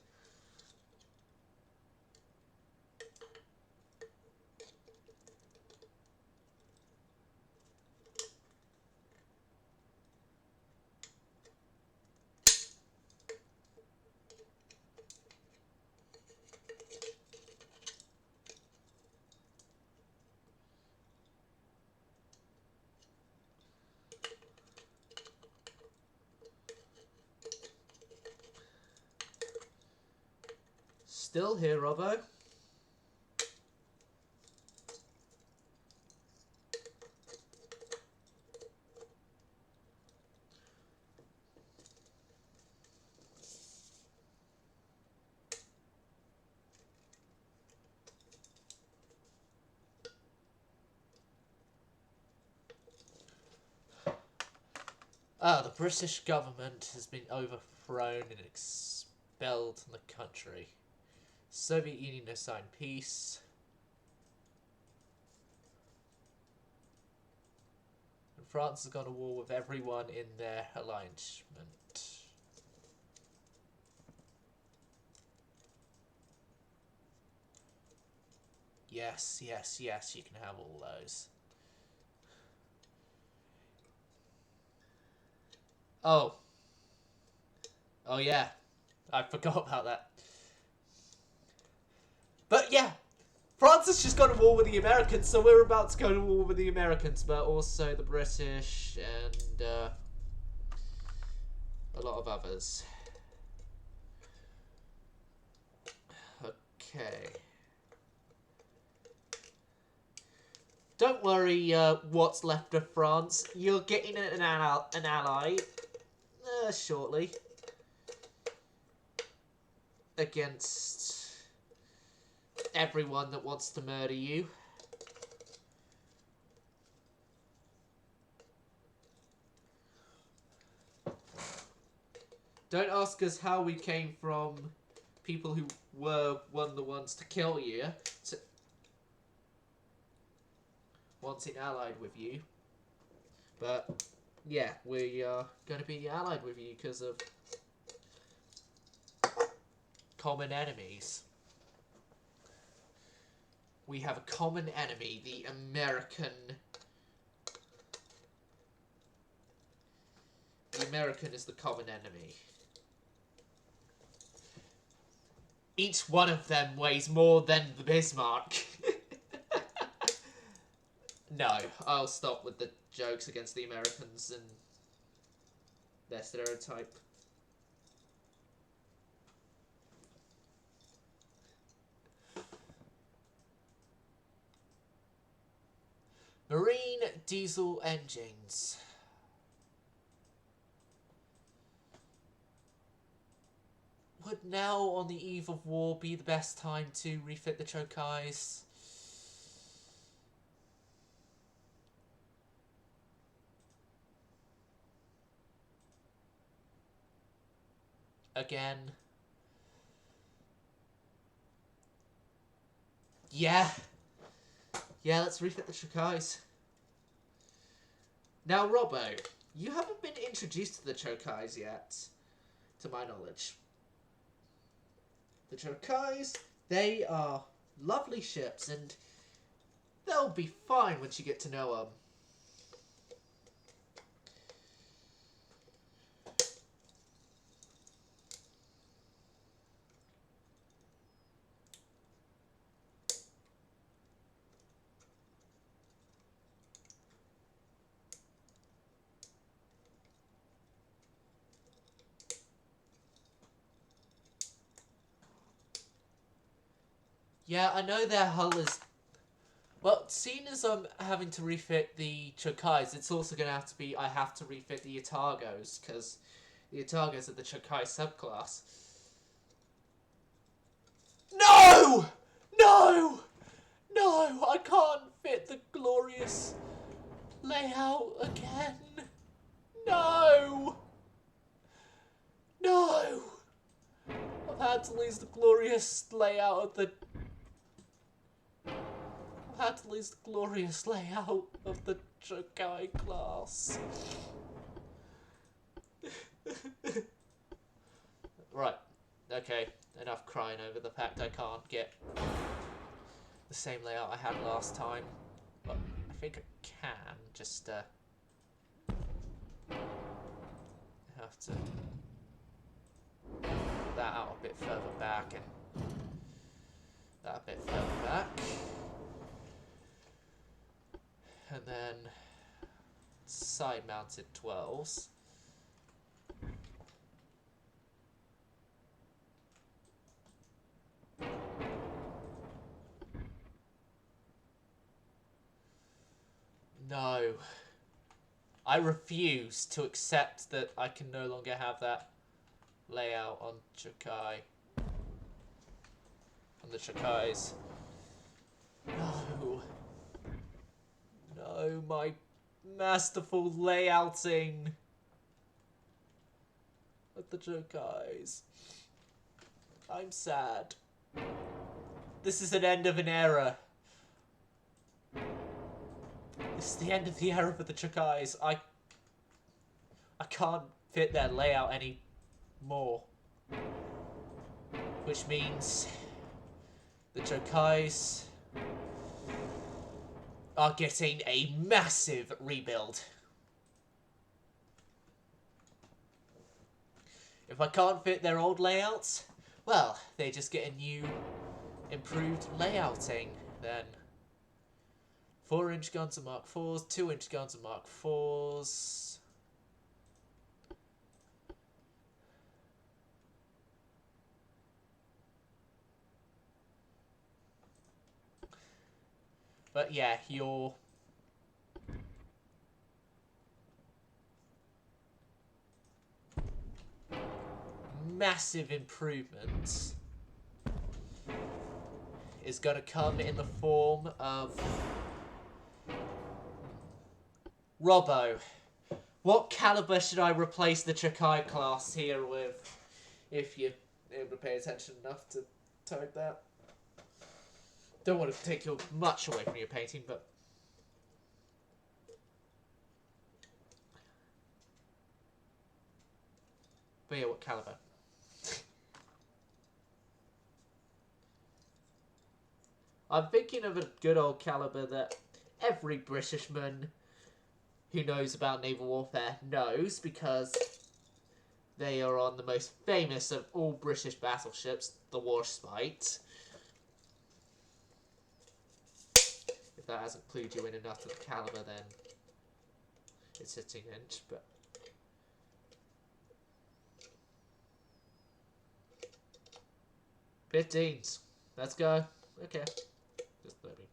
Still here, Robbo. The British government has been overthrown and expelled from the country. Soviet Union has signed peace. And France has gone to war with everyone in their alignment. Yes, yes, yes, you can have all those. Oh. Oh yeah. I forgot about that. But yeah, France has just gone to war with the Americans, so we're about to go to war with the Americans, but also the British and a lot of others. Okay. Don't worry, what's left of France. You're getting an ally shortly against everyone that wants to murder you. Don't ask us how we came from people who were the ones to kill you to wanting allied with you. But yeah, we are going to be allied with you because of common enemies. We have a common enemy, the American. The American is the common enemy. Each one of them weighs more than the Bismarck. No, I'll stop with the jokes against the Americans and their stereotype. Marine diesel engines. Would now, on the eve of war, be the best time to refit the Chokais? Again, Yeah. Yeah, let's refit the Chokais. Now, Robbo, you haven't been introduced to the Chokais yet, to my knowledge. The Chokais, they are lovely ships, and they'll be fine once you get to know them. Yeah, I know their hull is... Well, seeing as I'm having to refit the Chokais, it's also going to have to be... I have to refit the Yatagos, because the Yatagos are the Chokai subclass. No! No! No! I can't fit the glorious layout again. No! No! I've had to lose the glorious layout of the... I've had to lose the glorious layout of the Chokai class. Right. Okay. Enough crying over the fact I can't get the same layout I had last time. But I think I can. Just, have to put that out a bit further back and that a bit further back. And then side-mounted 12s. No. I refuse to accept that I can no longer have that layout on Chokai. On the Chokais. No. No, my masterful layouting of the Chokais. I'm sad. This is an end of an era. This is the end of the era for the Chokais. I can't fit their layout any more. Which means the Chokais are getting a massive rebuild. If I can't fit their old layouts, well, they just get a new, improved layouting then. 4-inch guns are Mark 4s, 2-inch guns are Mark 4s. But yeah, your massive improvements is going to come in the form of Robbo. What caliber should I replace the Chokai class here with? If you're able to pay attention enough to type that. Don't want to take you much away from your painting, but... But yeah, what caliber? I'm thinking of a good old caliber that every Britishman who knows about naval warfare knows, because they are on the most famous of all British battleships, the Warspite. If that hasn't clued you in enough to the caliber, then it's 15-inch, but... $15s. Let's go. Okay. Just let me...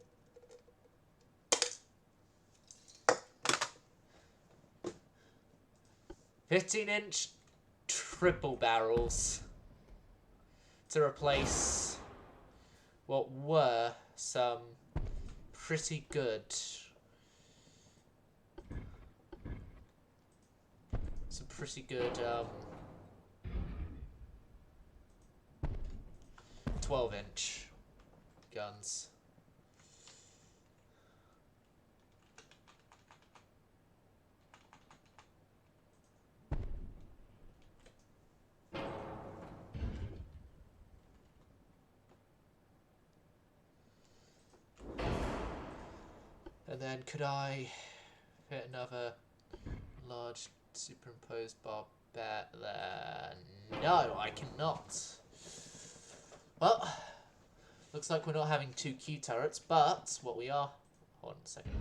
15-inch triple barrels to replace what were some pretty good 12-inch guns. And then could I fit another large superimposed barbette there? No, I cannot. Well, looks like we're not having 2 Q turrets, but what we are... Hold on a second.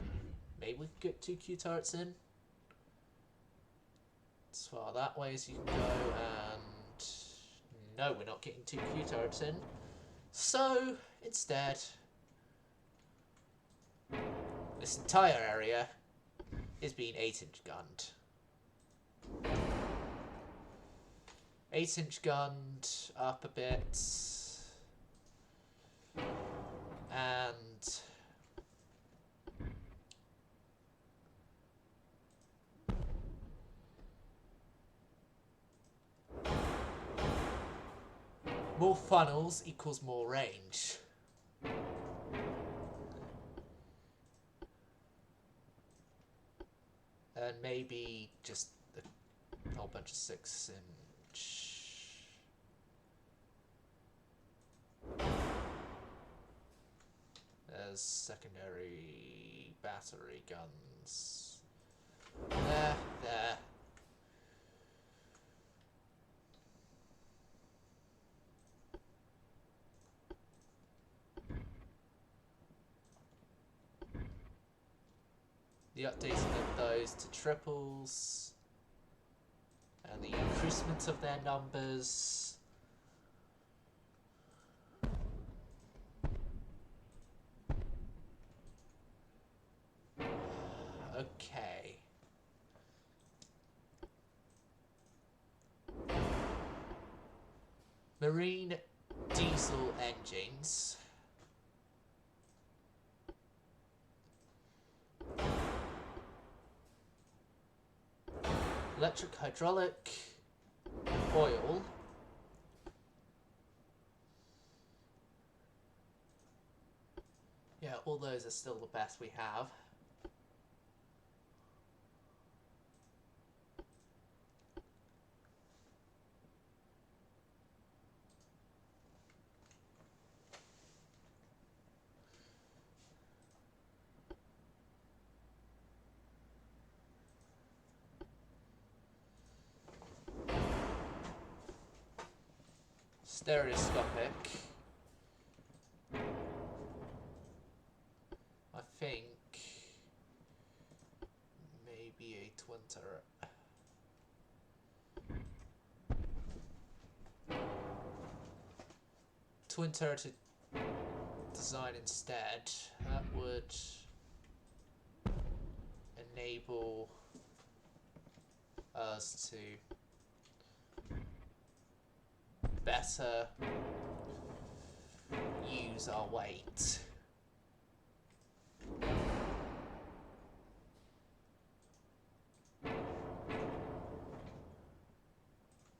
Maybe we could get 2 Q turrets in. As far that way as you can go, and... No, we're not getting 2 Q turrets in. So, instead... This entire area is being 8-inch gunned. 8-inch gunned up a bit. And more funnels equals more range. And maybe just a whole bunch of 6-inch. There's secondary battery guns. There. The updating of those to triples. And the increasement of their numbers. Okay. Marine diesel engines. Electric hydraulic oil. Yeah, all those are still the best we have. Stereoscopic. I think maybe a twin turret. Twin turret design instead. That would enable us to better use our weight.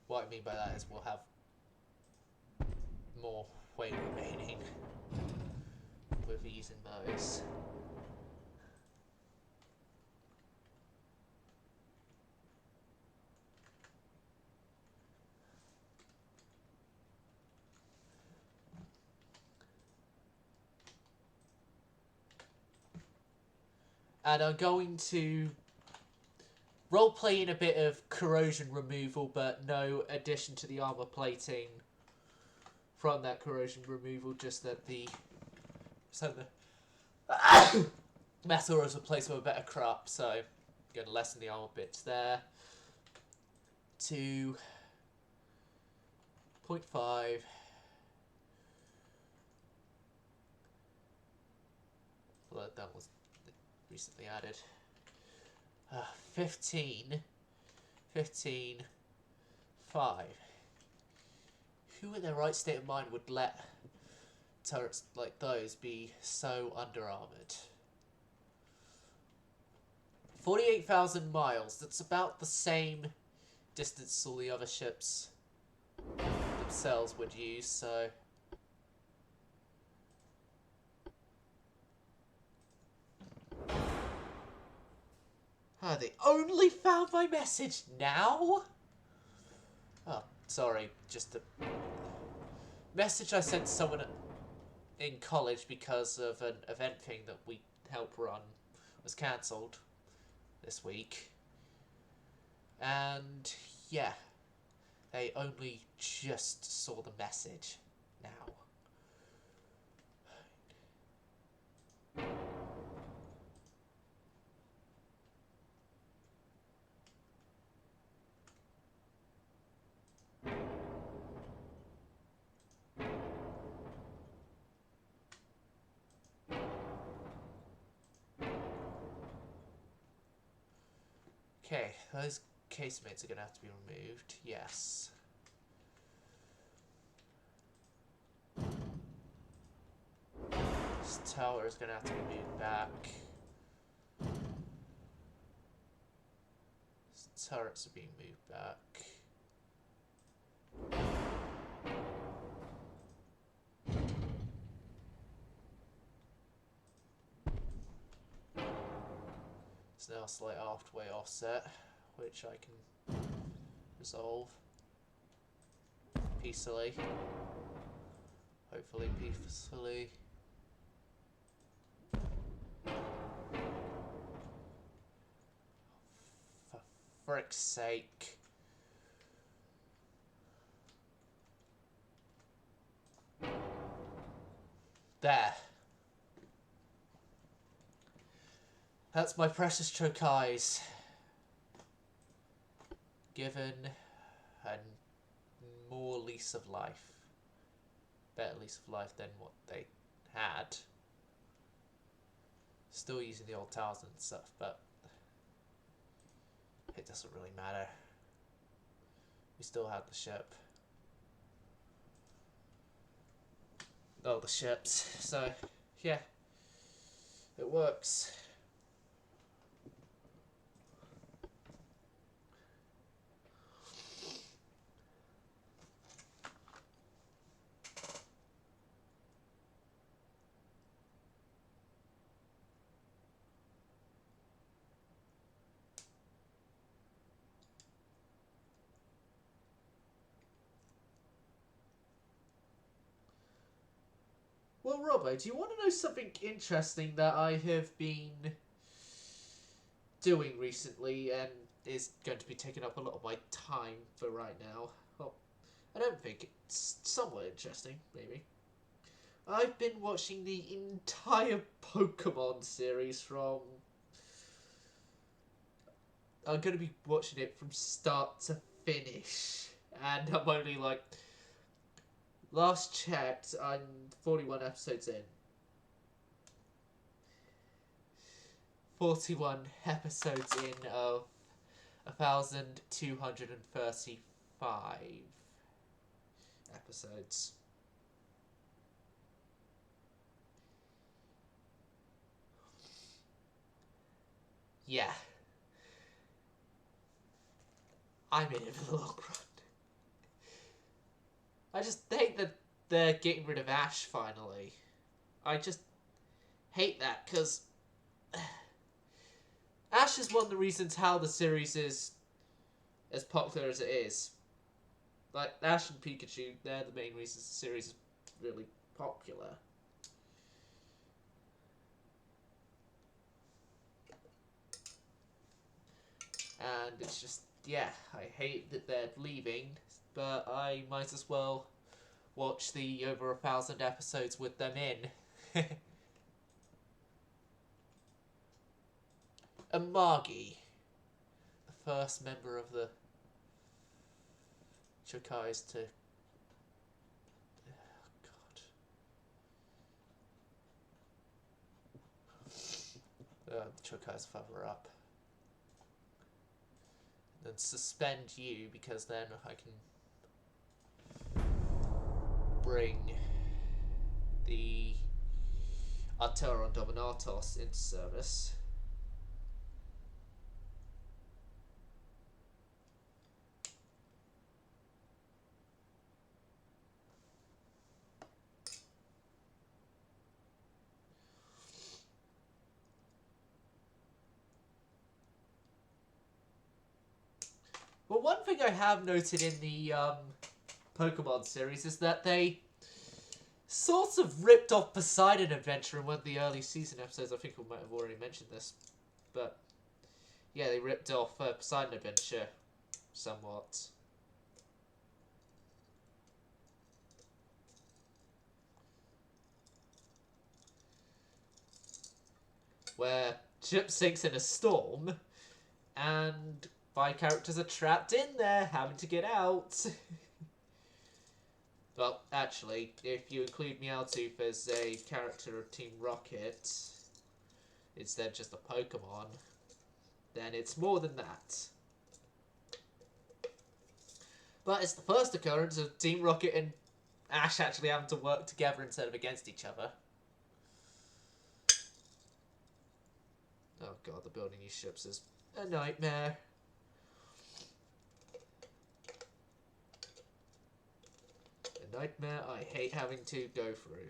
What I mean by that is we'll have more weight remaining with using those. And I'm going to roleplay in a bit of corrosion removal, but no addition to the armor plating from that corrosion removal, just that the metal was replaced with a better crop, so I'm going to lessen the armor bits there to 0.5. Well, that was recently added. 15, 5. Who in their right state of mind would let turrets like those be so under-armoured? 48,000 miles. That's about the same distance all the other ships themselves would use, so... Ah, they only found my message now? Oh, sorry, just a message I sent someone in college because of an event thing that we help run. was cancelled this week. And yeah, they only just saw the message now. Okay, those casemates are going to have to be removed. Yes. This tower is going to have to be moved back. These turrets are being moved back. It's now a slight halfway offset, which I can resolve peacefully. Hopefully peacefully. For frick's sake. There. That's my precious Chokais. Given a more lease of life. Better lease of life than what they had. Still using the old towers and stuff, but it doesn't really matter. We still have the ship. Oh, the ships. So, yeah. It works. Well, Robbo, do you want to know something interesting that I have been doing recently and is going to be taking up a lot of my time for right now? Well, I don't think it's somewhat interesting, maybe. I've been watching the entire Pokemon series from... I'm going to be watching it from start to finish. And I'm only like... Last checked, I'm 41 episodes in. 41 episodes in of 1,235 episodes. Yeah. I'm in it for the long run. I just hate that they're getting rid of Ash finally. I just hate that because Ash is one of the reasons how the series is as popular as it is. Like, Ash and Pikachu, they're the main reasons the series is really popular. And it's just, yeah, I hate that they're leaving, but I might as well watch the over 1,000 episodes with them in. And Margie, the first member of the Chokais to... Oh, God. The Chokais further up. Then suspend you, because then I can bring the Arturo and Dominatos into service. Well, one thing I have noted in the Pokemon series is that they sort of ripped off Poseidon Adventure in one of the early season episodes. I think we might have already mentioned this. But, yeah, they ripped off Poseidon Adventure somewhat. Where ship sinks in a storm, and my characters are trapped in there, having to get out. Well, actually, if you include Meowtooth as a character of Team Rocket, instead of just a Pokemon, then it's more than that. But it's the first occurrence of Team Rocket and Ash actually having to work together instead of against each other. Oh god, the building these ships is a nightmare. A nightmare I hate having to go through.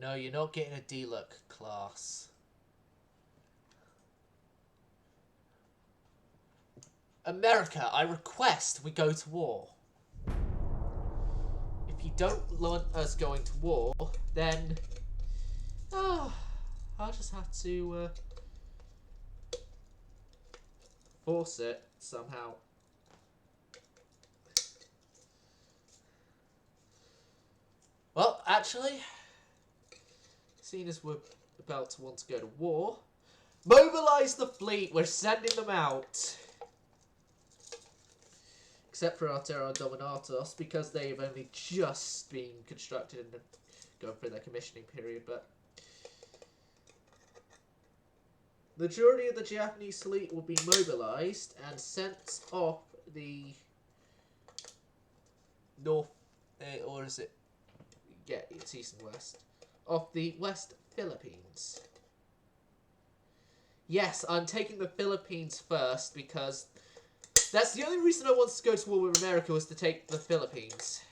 No, you're not getting a D-Luck class. America, I request we go to war. If you don't want us going to war, then I'll just have to force it somehow. Well, actually, seeing as we're about to want to go to war, mobilize the fleet. We're sending them out. Except for Altera and Dominatos, because they've only just been constructed and going through their commissioning period, but the majority of the Japanese fleet will be mobilized and sent off the north, or is it? Yeah, it's east and west. Off the West Philippines. Yes, I'm taking the Philippines first because that's the only reason I wanted to go to war with America, was to take the Philippines.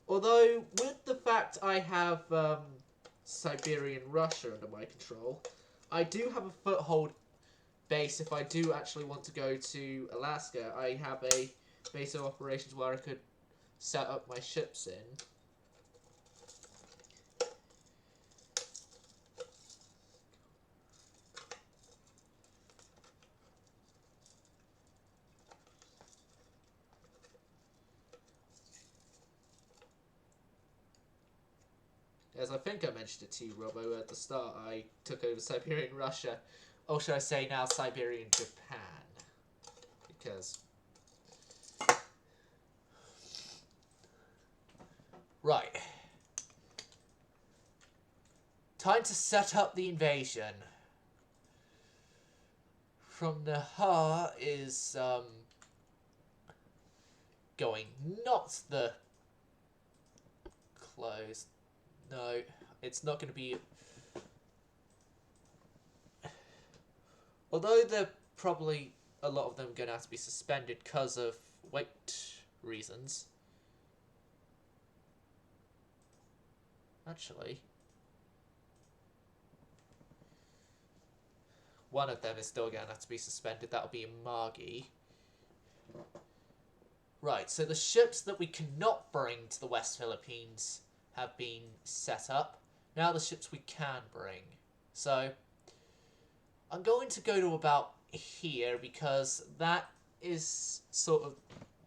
Although, with the fact I have Siberian Russia under my control, I do have a foothold base if I do actually want to go to Alaska. I have a base of operations where I could set up my ships in. As I think I mentioned it to you, Robbo, at the start, I took over Siberian Russia. Or should I say now Siberian Japan? Because... Right. Time to set up the invasion. From the heart is, going not the close. No, it's not going to be... Although they're probably, a lot of them going to have to be suspended because of weight reasons. Actually, one of them is still going to have to be suspended. That'll be Margie. Right, so the ships that we cannot bring to the West Philippines have been set up. Now the ships we can bring. So, I'm going to go to about here because that is sort of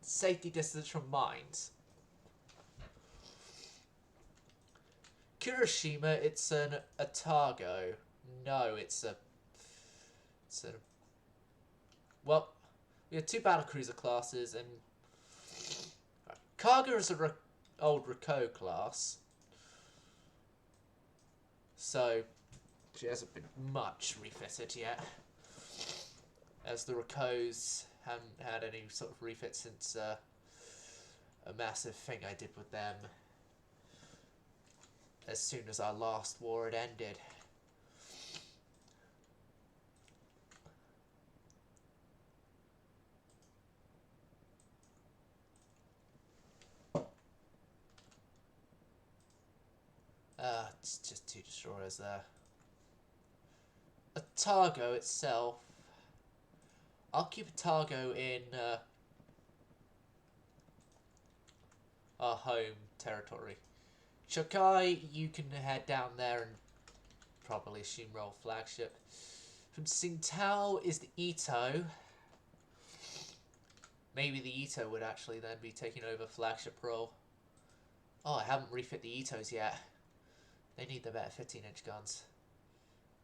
safety distance from mines. Kirishima, it's an Otago. No, it's a... Well, we have 2 battlecruiser classes, and... Kaga is a old Rako class. So, she hasn't been much refitted yet. As the Rakos haven't had any sort of refit since a massive thing I did with them as soon as our last war had ended. It's just 2 destroyers there. Otago itself, I'll keep Otago in our home territory. Shokai, you can head down there and probably assume role flagship. From Tsingtao is the Ito. Maybe the Ito would actually then be taking over flagship role. Oh, I haven't refit the Itos yet. They need the better 15-inch guns.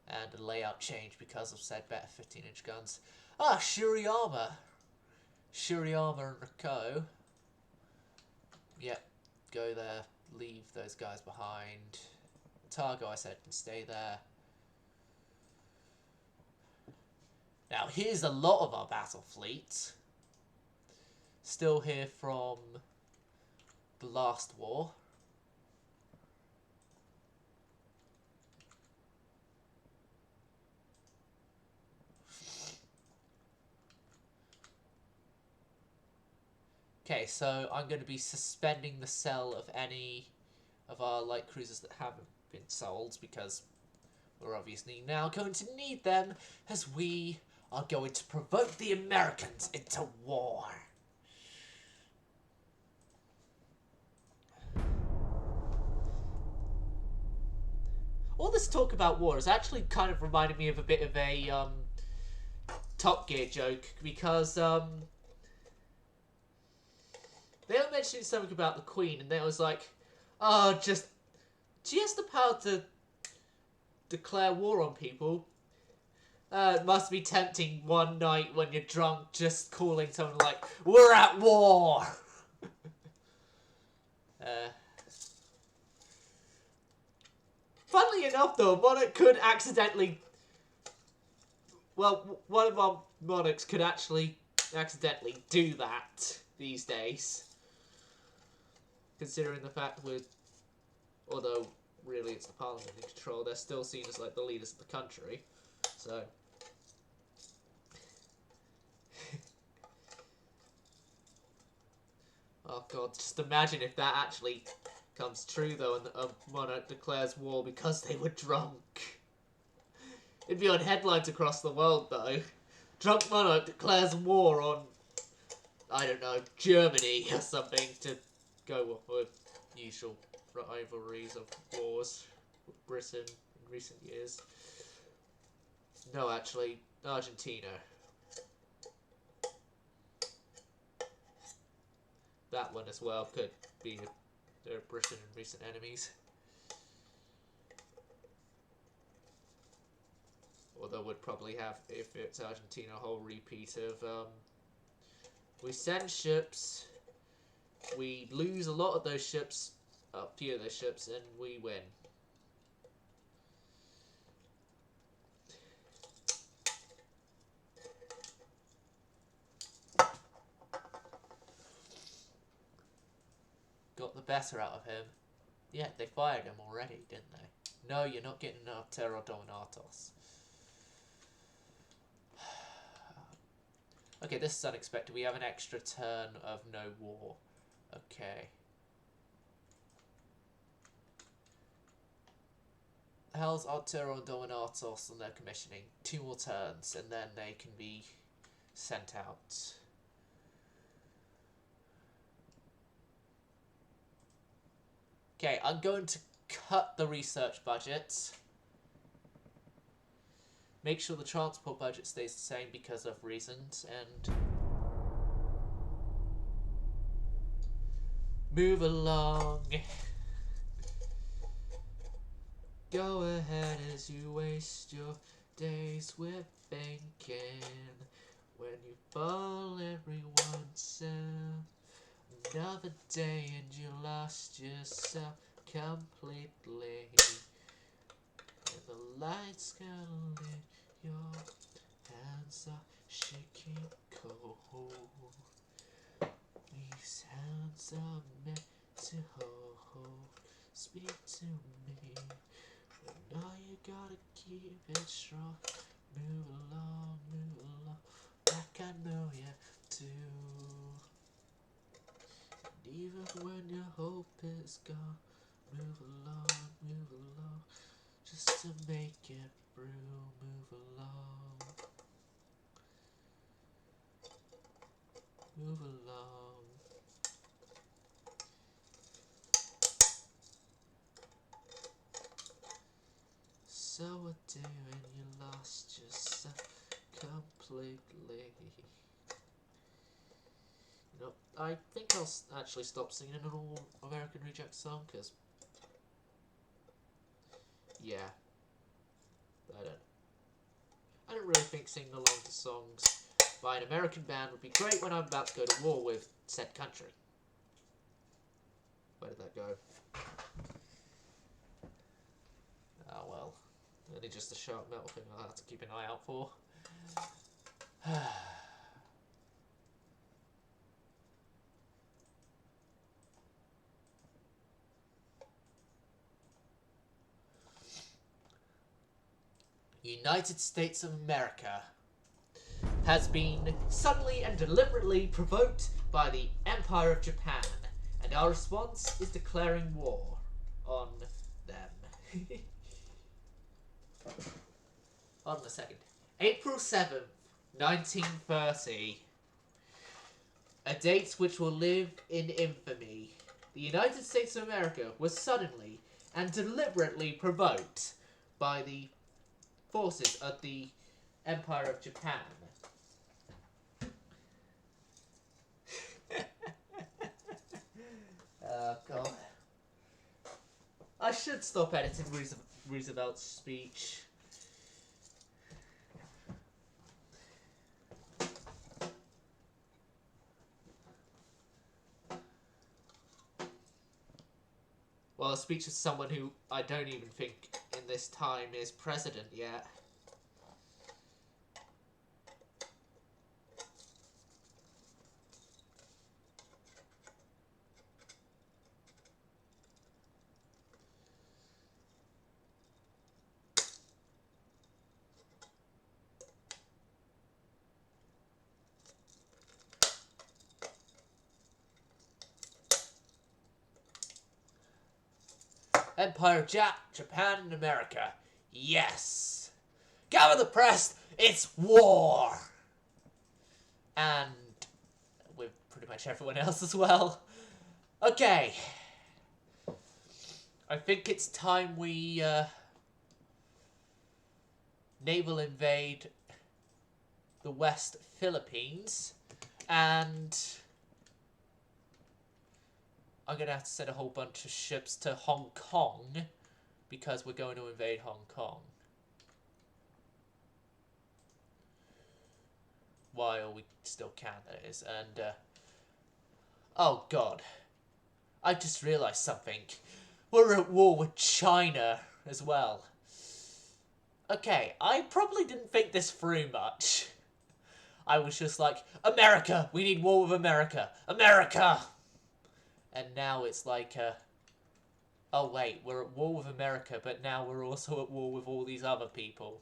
And a layout change because of said better 15-inch guns. Ah, Shiriyama. Shiriyama and Rako. Yep, go there. Leave those guys behind. Targo, I said, can stay there. Now, here's a lot of our battle fleet. Still here from the last war. Okay, so I'm going to be suspending the sale of any of our light cruisers that haven't been sold because we're obviously now going to need them as we are going to provoke the Americans into war. All this talk about war is actually kind of reminding me of a bit of a Top Gear joke because they were mentioning something about the Queen, and they was like, oh, she has the power to declare war on people. It must be tempting one night when you're drunk, just calling someone like, we're at war! Funnily enough, though, a monarch could accidentally... Well, one of our monarchs could actually accidentally do that these days. Considering the fact with, although really it's the parliament in control, they're still seen as like the leaders of the country. So, oh god, just imagine if that actually comes true though, and a monarch declares war because they were drunk. It'd be on headlines across the world though. Drunk monarch declares war on, I don't know, Germany or something to go with usual rivalries of wars with Britain in recent years. No, actually, Argentina. That one as well could be their Britain and recent enemies. Although would probably have, if it's Argentina, a whole repeat of we send ships. We lose a lot of those ships, a few of those ships, and we win. Got the better out of him. Yeah, they fired him already, didn't they? No, you're not getting enough Terror Dominatos. Okay, this is unexpected. We have an extra turn of no war. Okay. Hell's Arturo Dominatos on their commissioning. 2 more turns, and then they can be sent out. Okay, I'm going to cut the research budget. Make sure the transport budget stays the same because of reasons, and move along. Go ahead as you waste your days with thinking. When you fall, everyone said another day and you lost yourself completely. And the lights gonna lit, your hands are shaking cold. These hands are meant to hold. Speak to me. But now you gotta keep it strong. Move along, like I know you do. And even when your hope is gone, move along, just to make it through. Move along, move along. So what do when you lost yourself completely? You know, I think I'll actually stop singing an all American Reject song, because yeah, I don't really think singing along to songs by an American band would be great when I'm about to go to war with said country. Where did that go? Ah well, only just a sharp metal thing I'll have to keep an eye out for. United States of America has been suddenly and deliberately provoked by the Empire of Japan, and our response is declaring war on them. On the 2nd. April 7th, 1930. A date which will live in infamy. The United States of America was suddenly and deliberately provoked by the forces of the Empire of Japan. Oh, God. I should stop editing Roosevelt's speech. Well, a speech of someone who I don't even think in this time is president yet. Empire of Japan and America. Yes! Gather the press, it's war! And with pretty much everyone else as well. Okay. I think it's time we naval invade the West Philippines. And I'm going to have to send a whole bunch of ships to Hong Kong, because we're going to invade Hong Kong. While we still can, that is. And, oh God. I just realised something. We're at war with China as well. Okay, I probably didn't think this through much. I was just like, America! We need war with America! America! And now it's like, oh wait, we're at war with America, but now we're also at war with all these other people.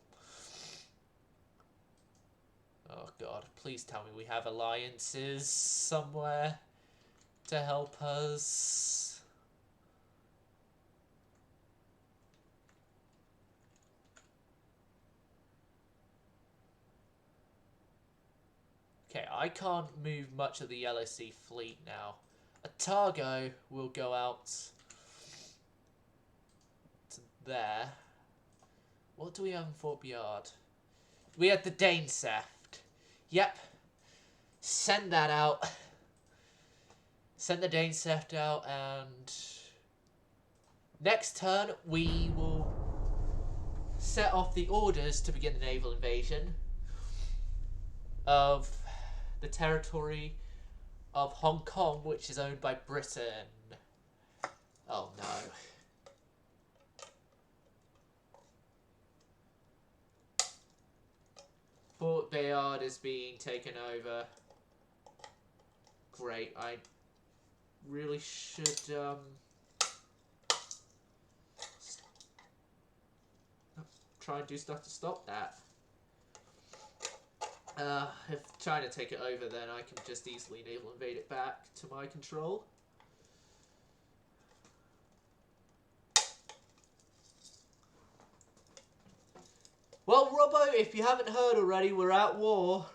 Oh God, please tell me we have alliances somewhere to help us. Okay, I can't move much of the Yellow Sea Fleet now. Otago will go out to there. What do we have in Fort Bayard? We had the Daneseft. Yep. Send that out. Send the Daneseft out, and next turn we will set off the orders to begin the naval invasion of the territory of Hong Kong, which is owned by Britain. Oh no. Fort Bayard is being taken over. Great, I really should try and do stuff to stop that. If China take it over, then I can just easily naval invade it back to my control. Well, Robbo, if you haven't heard already, we're at war.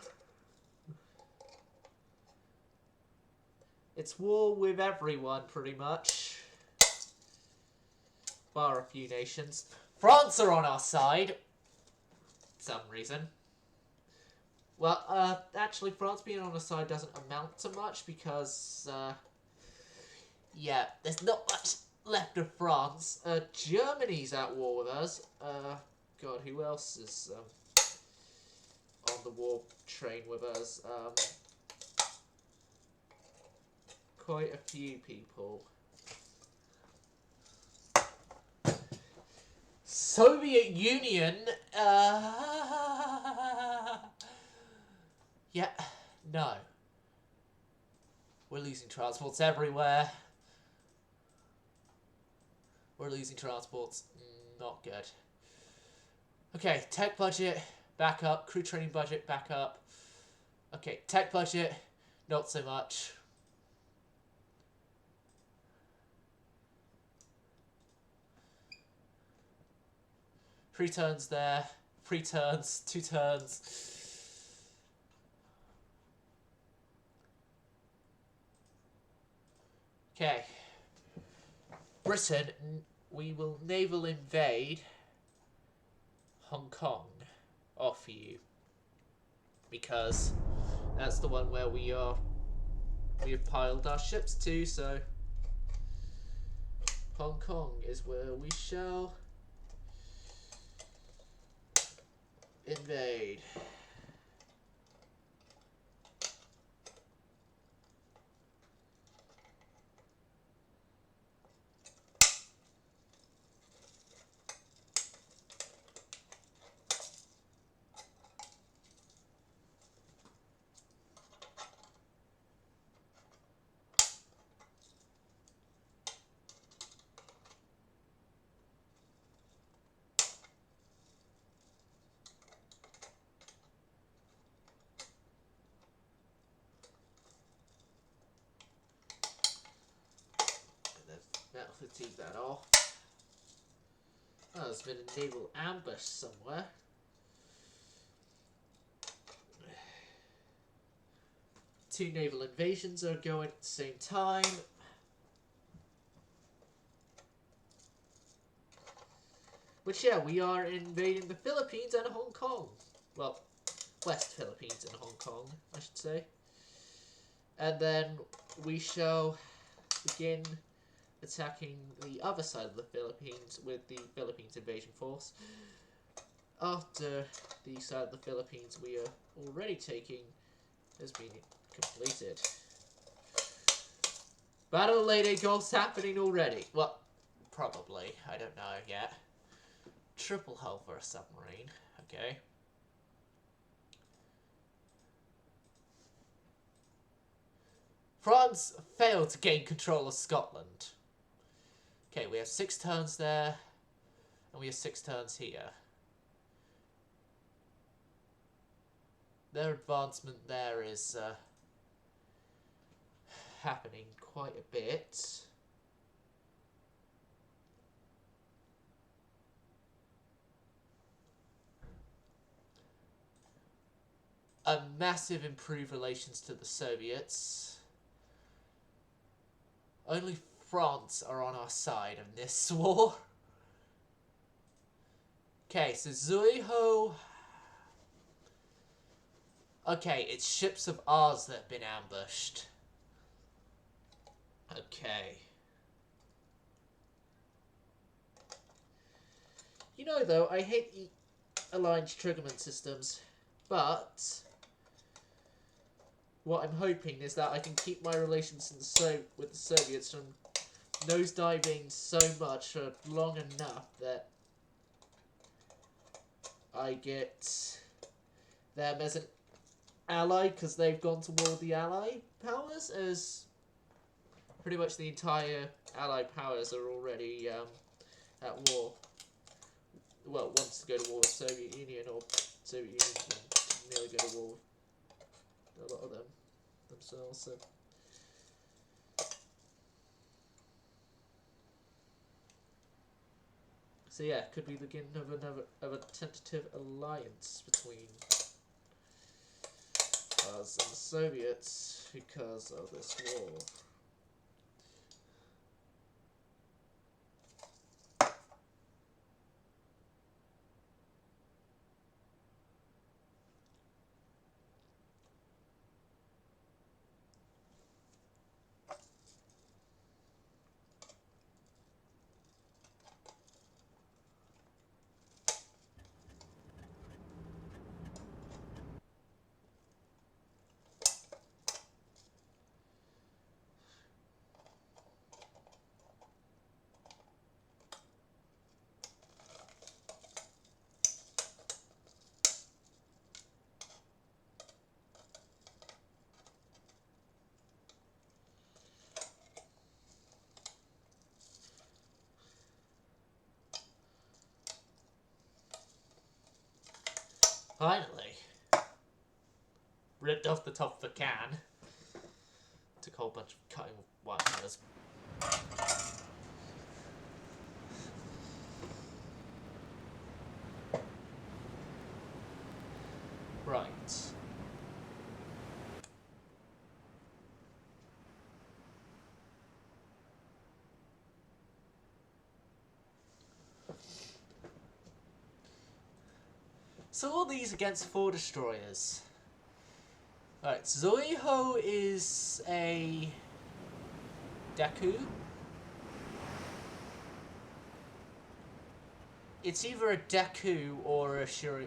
It's war with everyone, pretty much. Bar a few nations. France are on our side. For some reason. Well, actually, France being on our side doesn't amount to much because, yeah, there's not much left of France. Germany's at war with us. God, who else is on the war train with us? Quite a few people. Soviet Union. Yeah, no. We're losing transports everywhere. We're losing transports. Not good. Okay, tech budget, back up. Crew training budget, back up. Okay, tech budget, not so much. Three turns there. 3 turns, 2 turns. Okay. Britain, we will naval invade Hong Kong off you. Because that's the one where we have piled our ships to, so Hong Kong is where we shall invade. That'll fatigue that off. Oh, there's been a naval ambush somewhere. Two naval invasions are going at the same time. Which, yeah, we are invading the Philippines and Hong Kong. Well, West Philippines and Hong Kong, I should say. And then we shall begin attacking the other side of the Philippines with the Philippines invasion force. After the side of the Philippines we are already taking has been completed. Battle of Leyte Gulf's happening already. Well, probably. I don't know yet. Triple hull for a submarine. Okay. France failed to gain control of Scotland. Okay, we have 6 turns there, and we have 6 turns here. Their advancement there is happening quite a bit. A massive improved relations to the Soviets. Only France are on our side in this war. Okay, so Zuiho. Okay, it's ships of ours that have been ambushed. Okay. You know, though, I hate the aligned triggerment systems, but what I'm hoping is that I can keep my relations with the Soviets from nosediving so much for long enough that I get them as an ally, because they've gone toward the ally powers, as pretty much the entire allied powers are already at war. Well, wants to go to war with Soviet Union, or Soviet Union nearly go to war with a lot of them themselves. So yeah, could be the beginning of a tentative alliance between us and the Soviets because of this war. Finally, ripped off the top of the can. Took a whole bunch of cutting wires. Right. So all these against 4 destroyers. Alright, Zoiho is a Deku. It's either a Deku or a Shirayama.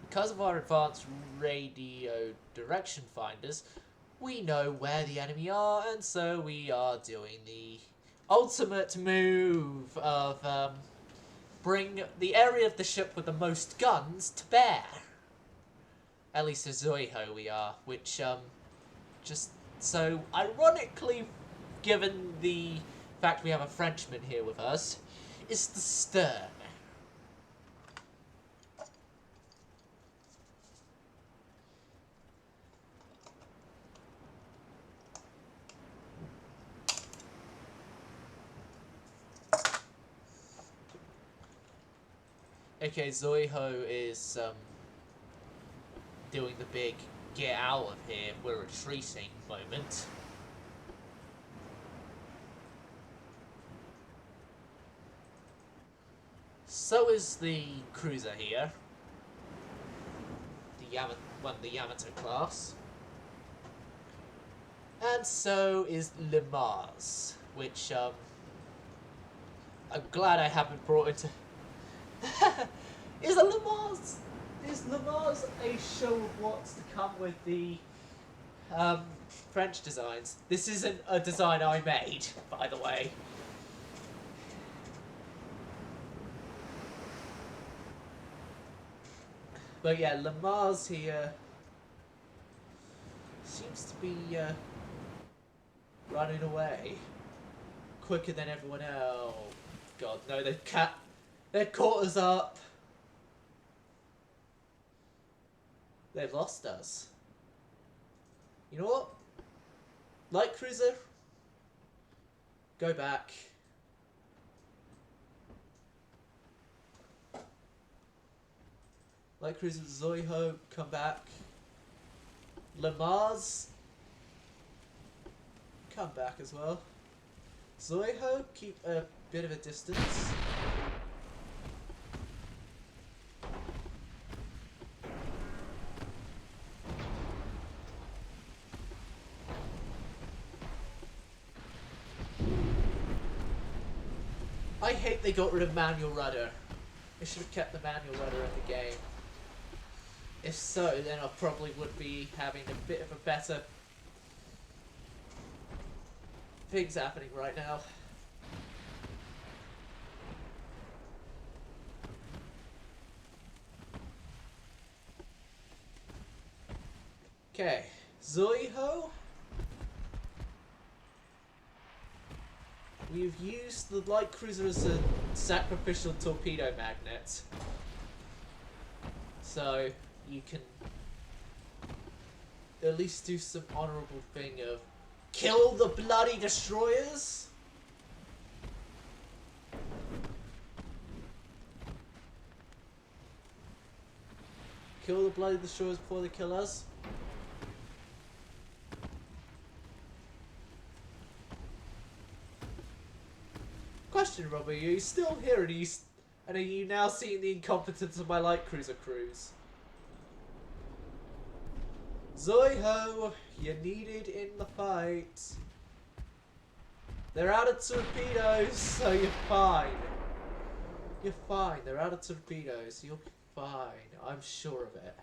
Because of our advanced radio direction finders, we know where the enemy are, and so we are doing the ultimate move of bring the area of the ship with the most guns to bear. At least as Zoiho we are, which just so ironically, given the fact we have a Frenchman here with us, is the stern. Okay, Zoiho is doing the big get out of here, we're retreating moment. So is the cruiser here, the Yamato class, and so is Le Mars, which I'm glad I haven't brought into. Is Le Mars a show of what's to come with the French designs? This isn't a design I made, by the way. But yeah, Le Mars here seems to be running away quicker than everyone else. Oh, God, no, they've caught us up. They've lost us. You know what? Light cruiser, go back. Light cruiser Zoiho, come back. Le Mars, come back as well. Zoiho, keep a bit of a distance. I hate they got rid of manual rudder. They should have kept the manual rudder in the game. If so, then I probably would be having a bit of a better things happening right now. Okay, Zoiho. We've used the light cruiser as a sacrificial torpedo magnet. So, you can at least do some honourable thing of kill the bloody destroyers. Kill the bloody destroyers before they kill us. Question, Robbie, are you still here and are you now seeing the incompetence of my light cruiser crews? Zoiho, you're needed in the fight. They're out of torpedoes, so you're fine. You're fine, they're out of torpedoes, you'll be fine, I'm sure of it.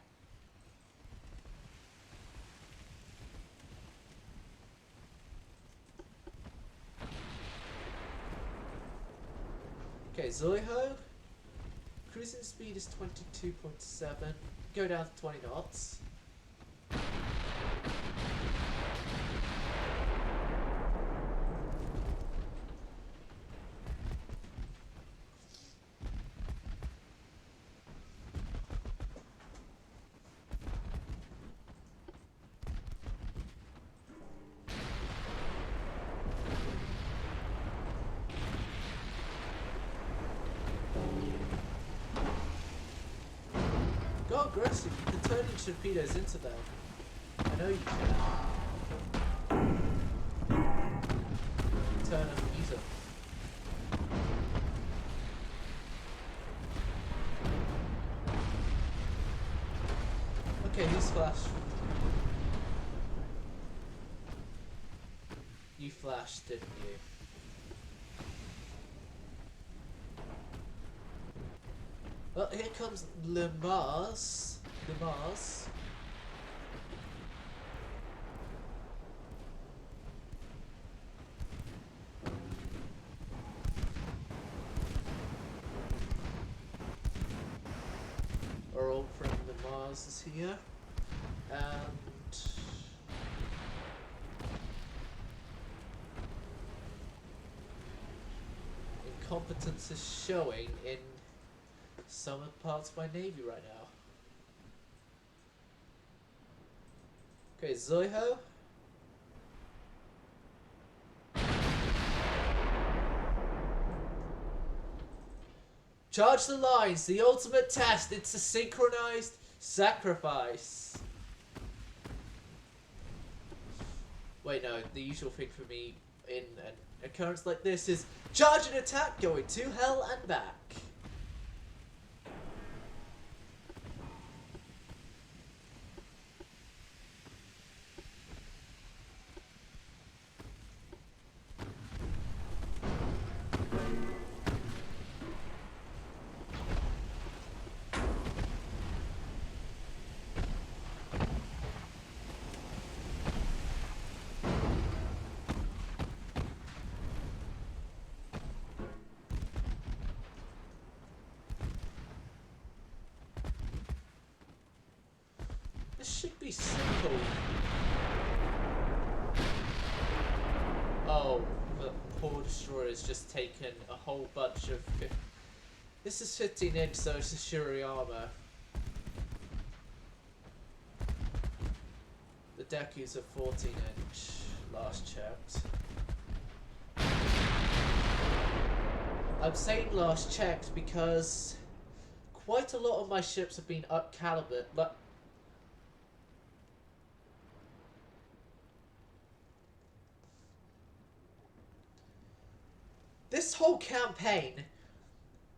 Okay, Zoiho. Cruising speed is 22.7. Go down to 20 knots. Go aggressive, you can turn your torpedoes into them. I know you can. Turn them, use them. Okay, who's flashed? You flashed, didn't you? Well, here comes Le Mars. Le Mars. Our old friend Le Mars is here. And incompetence is showing in some parts of my navy right now. Okay, Zoiho. Charge the lines, the ultimate test. It's a synchronized sacrifice. Wait, no, the usual thing for me in an occurrence like this is charge and attack going to hell and back. This should be simple. Oh, the poor destroyer's just taken a whole bunch of... This is 15 inch, so it's a Shuri armor. The Deku's are 14 inch, last checked. I'm saying last checked because quite a lot of my ships have been up-calibered, but this whole campaign,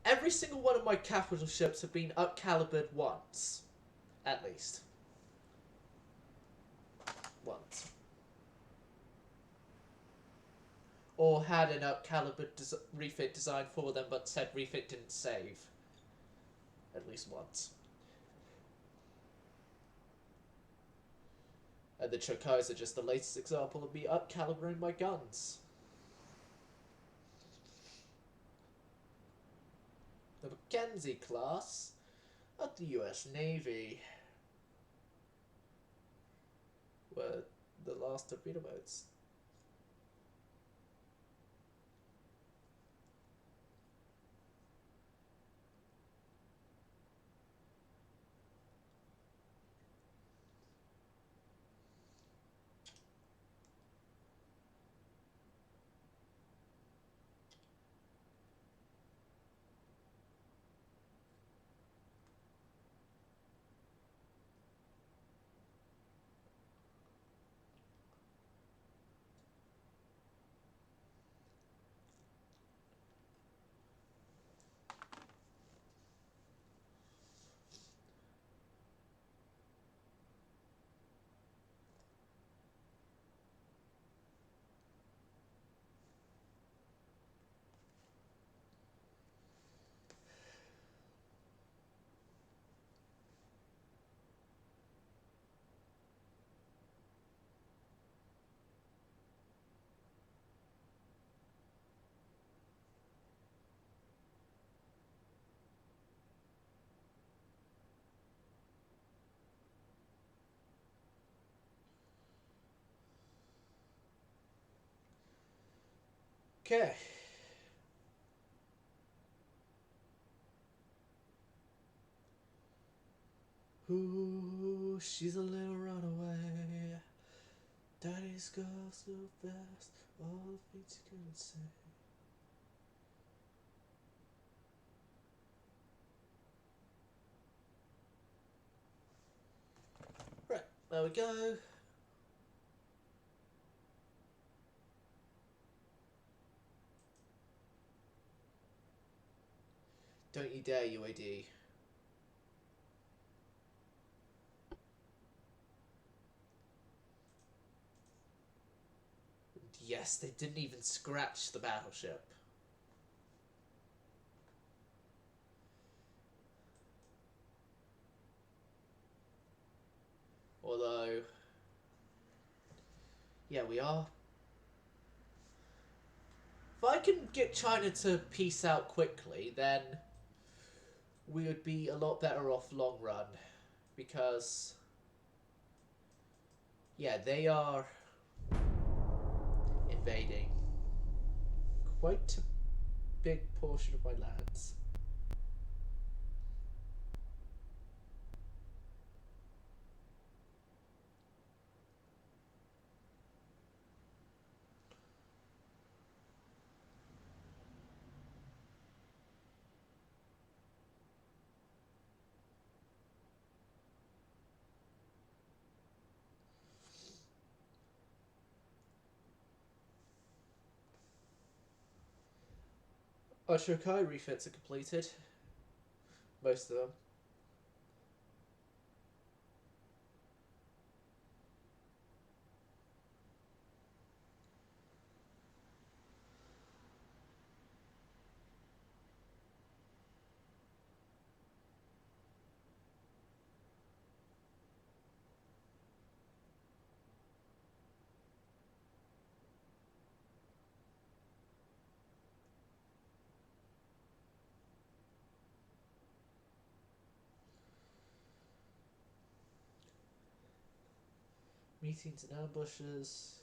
every single one of my capital ships have been up-calibered once. At least. Once. or had an up-caliber refit designed for them, but said refit didn't save. At least once. And the Chokais are just the latest example of me up-calibering my guns. The Mackenzie class of the US Navy were the last torpedo boats. Okay. Ooh, she's a little runaway. Daddy's got so fast, all the things you couldn't say. Right, there we go. Don't you dare, UAD. Yes, they didn't even scratch the battleship. Although, yeah, we are. If I can get China to peace out quickly, then we would be a lot better off long run. Because, yeah, they are invading quite a big portion of my lands. Our Shokai refits are completed. Most of them. Meetings and ambushes.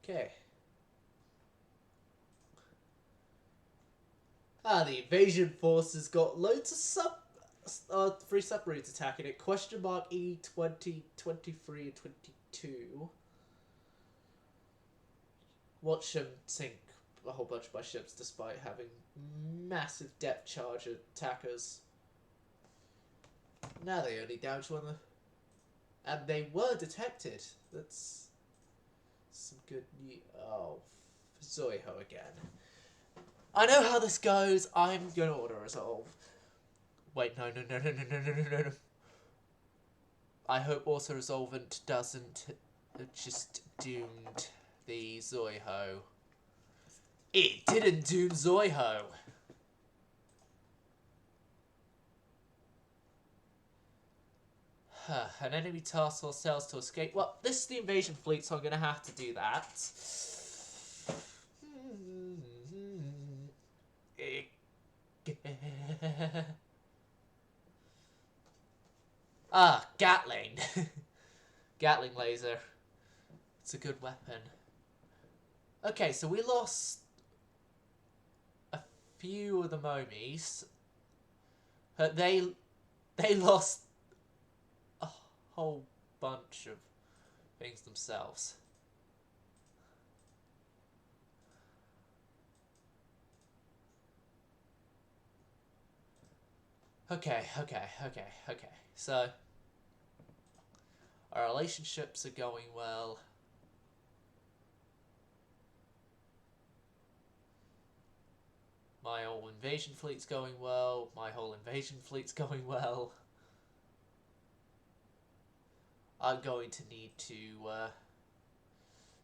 Okay. The invasion forces got loads of free submarines attacking it. Question mark E 20, 23, and 22. Watch them sink a whole bunch of my ships despite having massive depth charge attackers. Now they only damaged one of them. And they were detected. That's some good news. Oh, Zoiho again. I know how this goes. I'm going to order resolve. Wait, no. I hope auto-resolvent doesn't just doomed the Zoiho. It didn't doom Zoiho. An enemy task force sails to escape. Well, this is the invasion fleet, so I'm going to have to do that. Gatling. Gatling laser. It's a good weapon. Okay, so we lost a few of the Momies. They lost a whole bunch of things themselves. Okay. So, our relationships are going well. My whole invasion fleet's going well. My whole invasion fleet's going well. I'm going to need to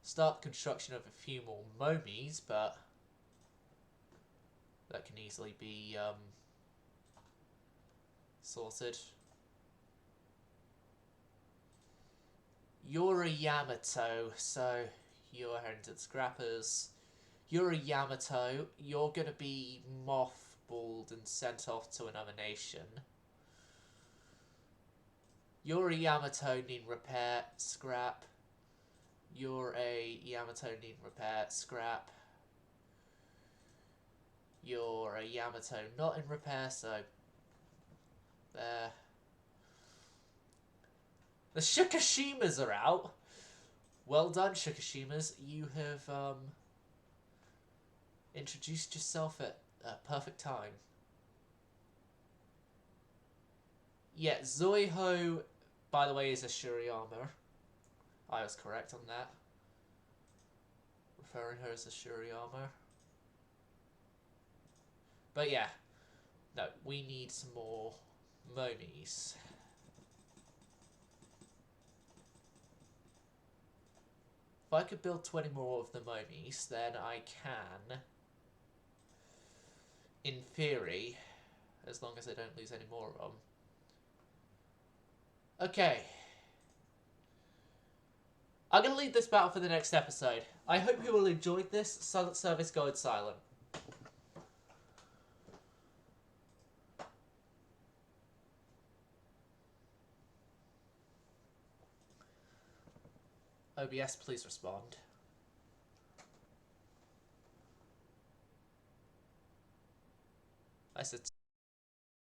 start construction of a few more Momies, but that can easily be sorted. You're a Yamato, so you're heading to the Scrappers. You're a Yamato, you're going to be mothballed and sent off to another nation. You're a Yamato, need repair, scrap. You're a Yamato, need repair, scrap. You're a Yamato, not in repair, so there. The Shikishimas are out. Well done, Shikishimas. You have introduced yourself at a perfect time. Yeah, Zoiho, by the way, is a Shuriyama. I was correct on that. Referring her as a Shuriyama. But yeah, no, we need some more Momies. If I could build 20 more of the Momies, then I can, in theory, as long as I don't lose any more of them. Okay. I'm going to leave this battle for the next episode. I hope you all enjoyed this. Silent service, going silent. OBS, please respond. I said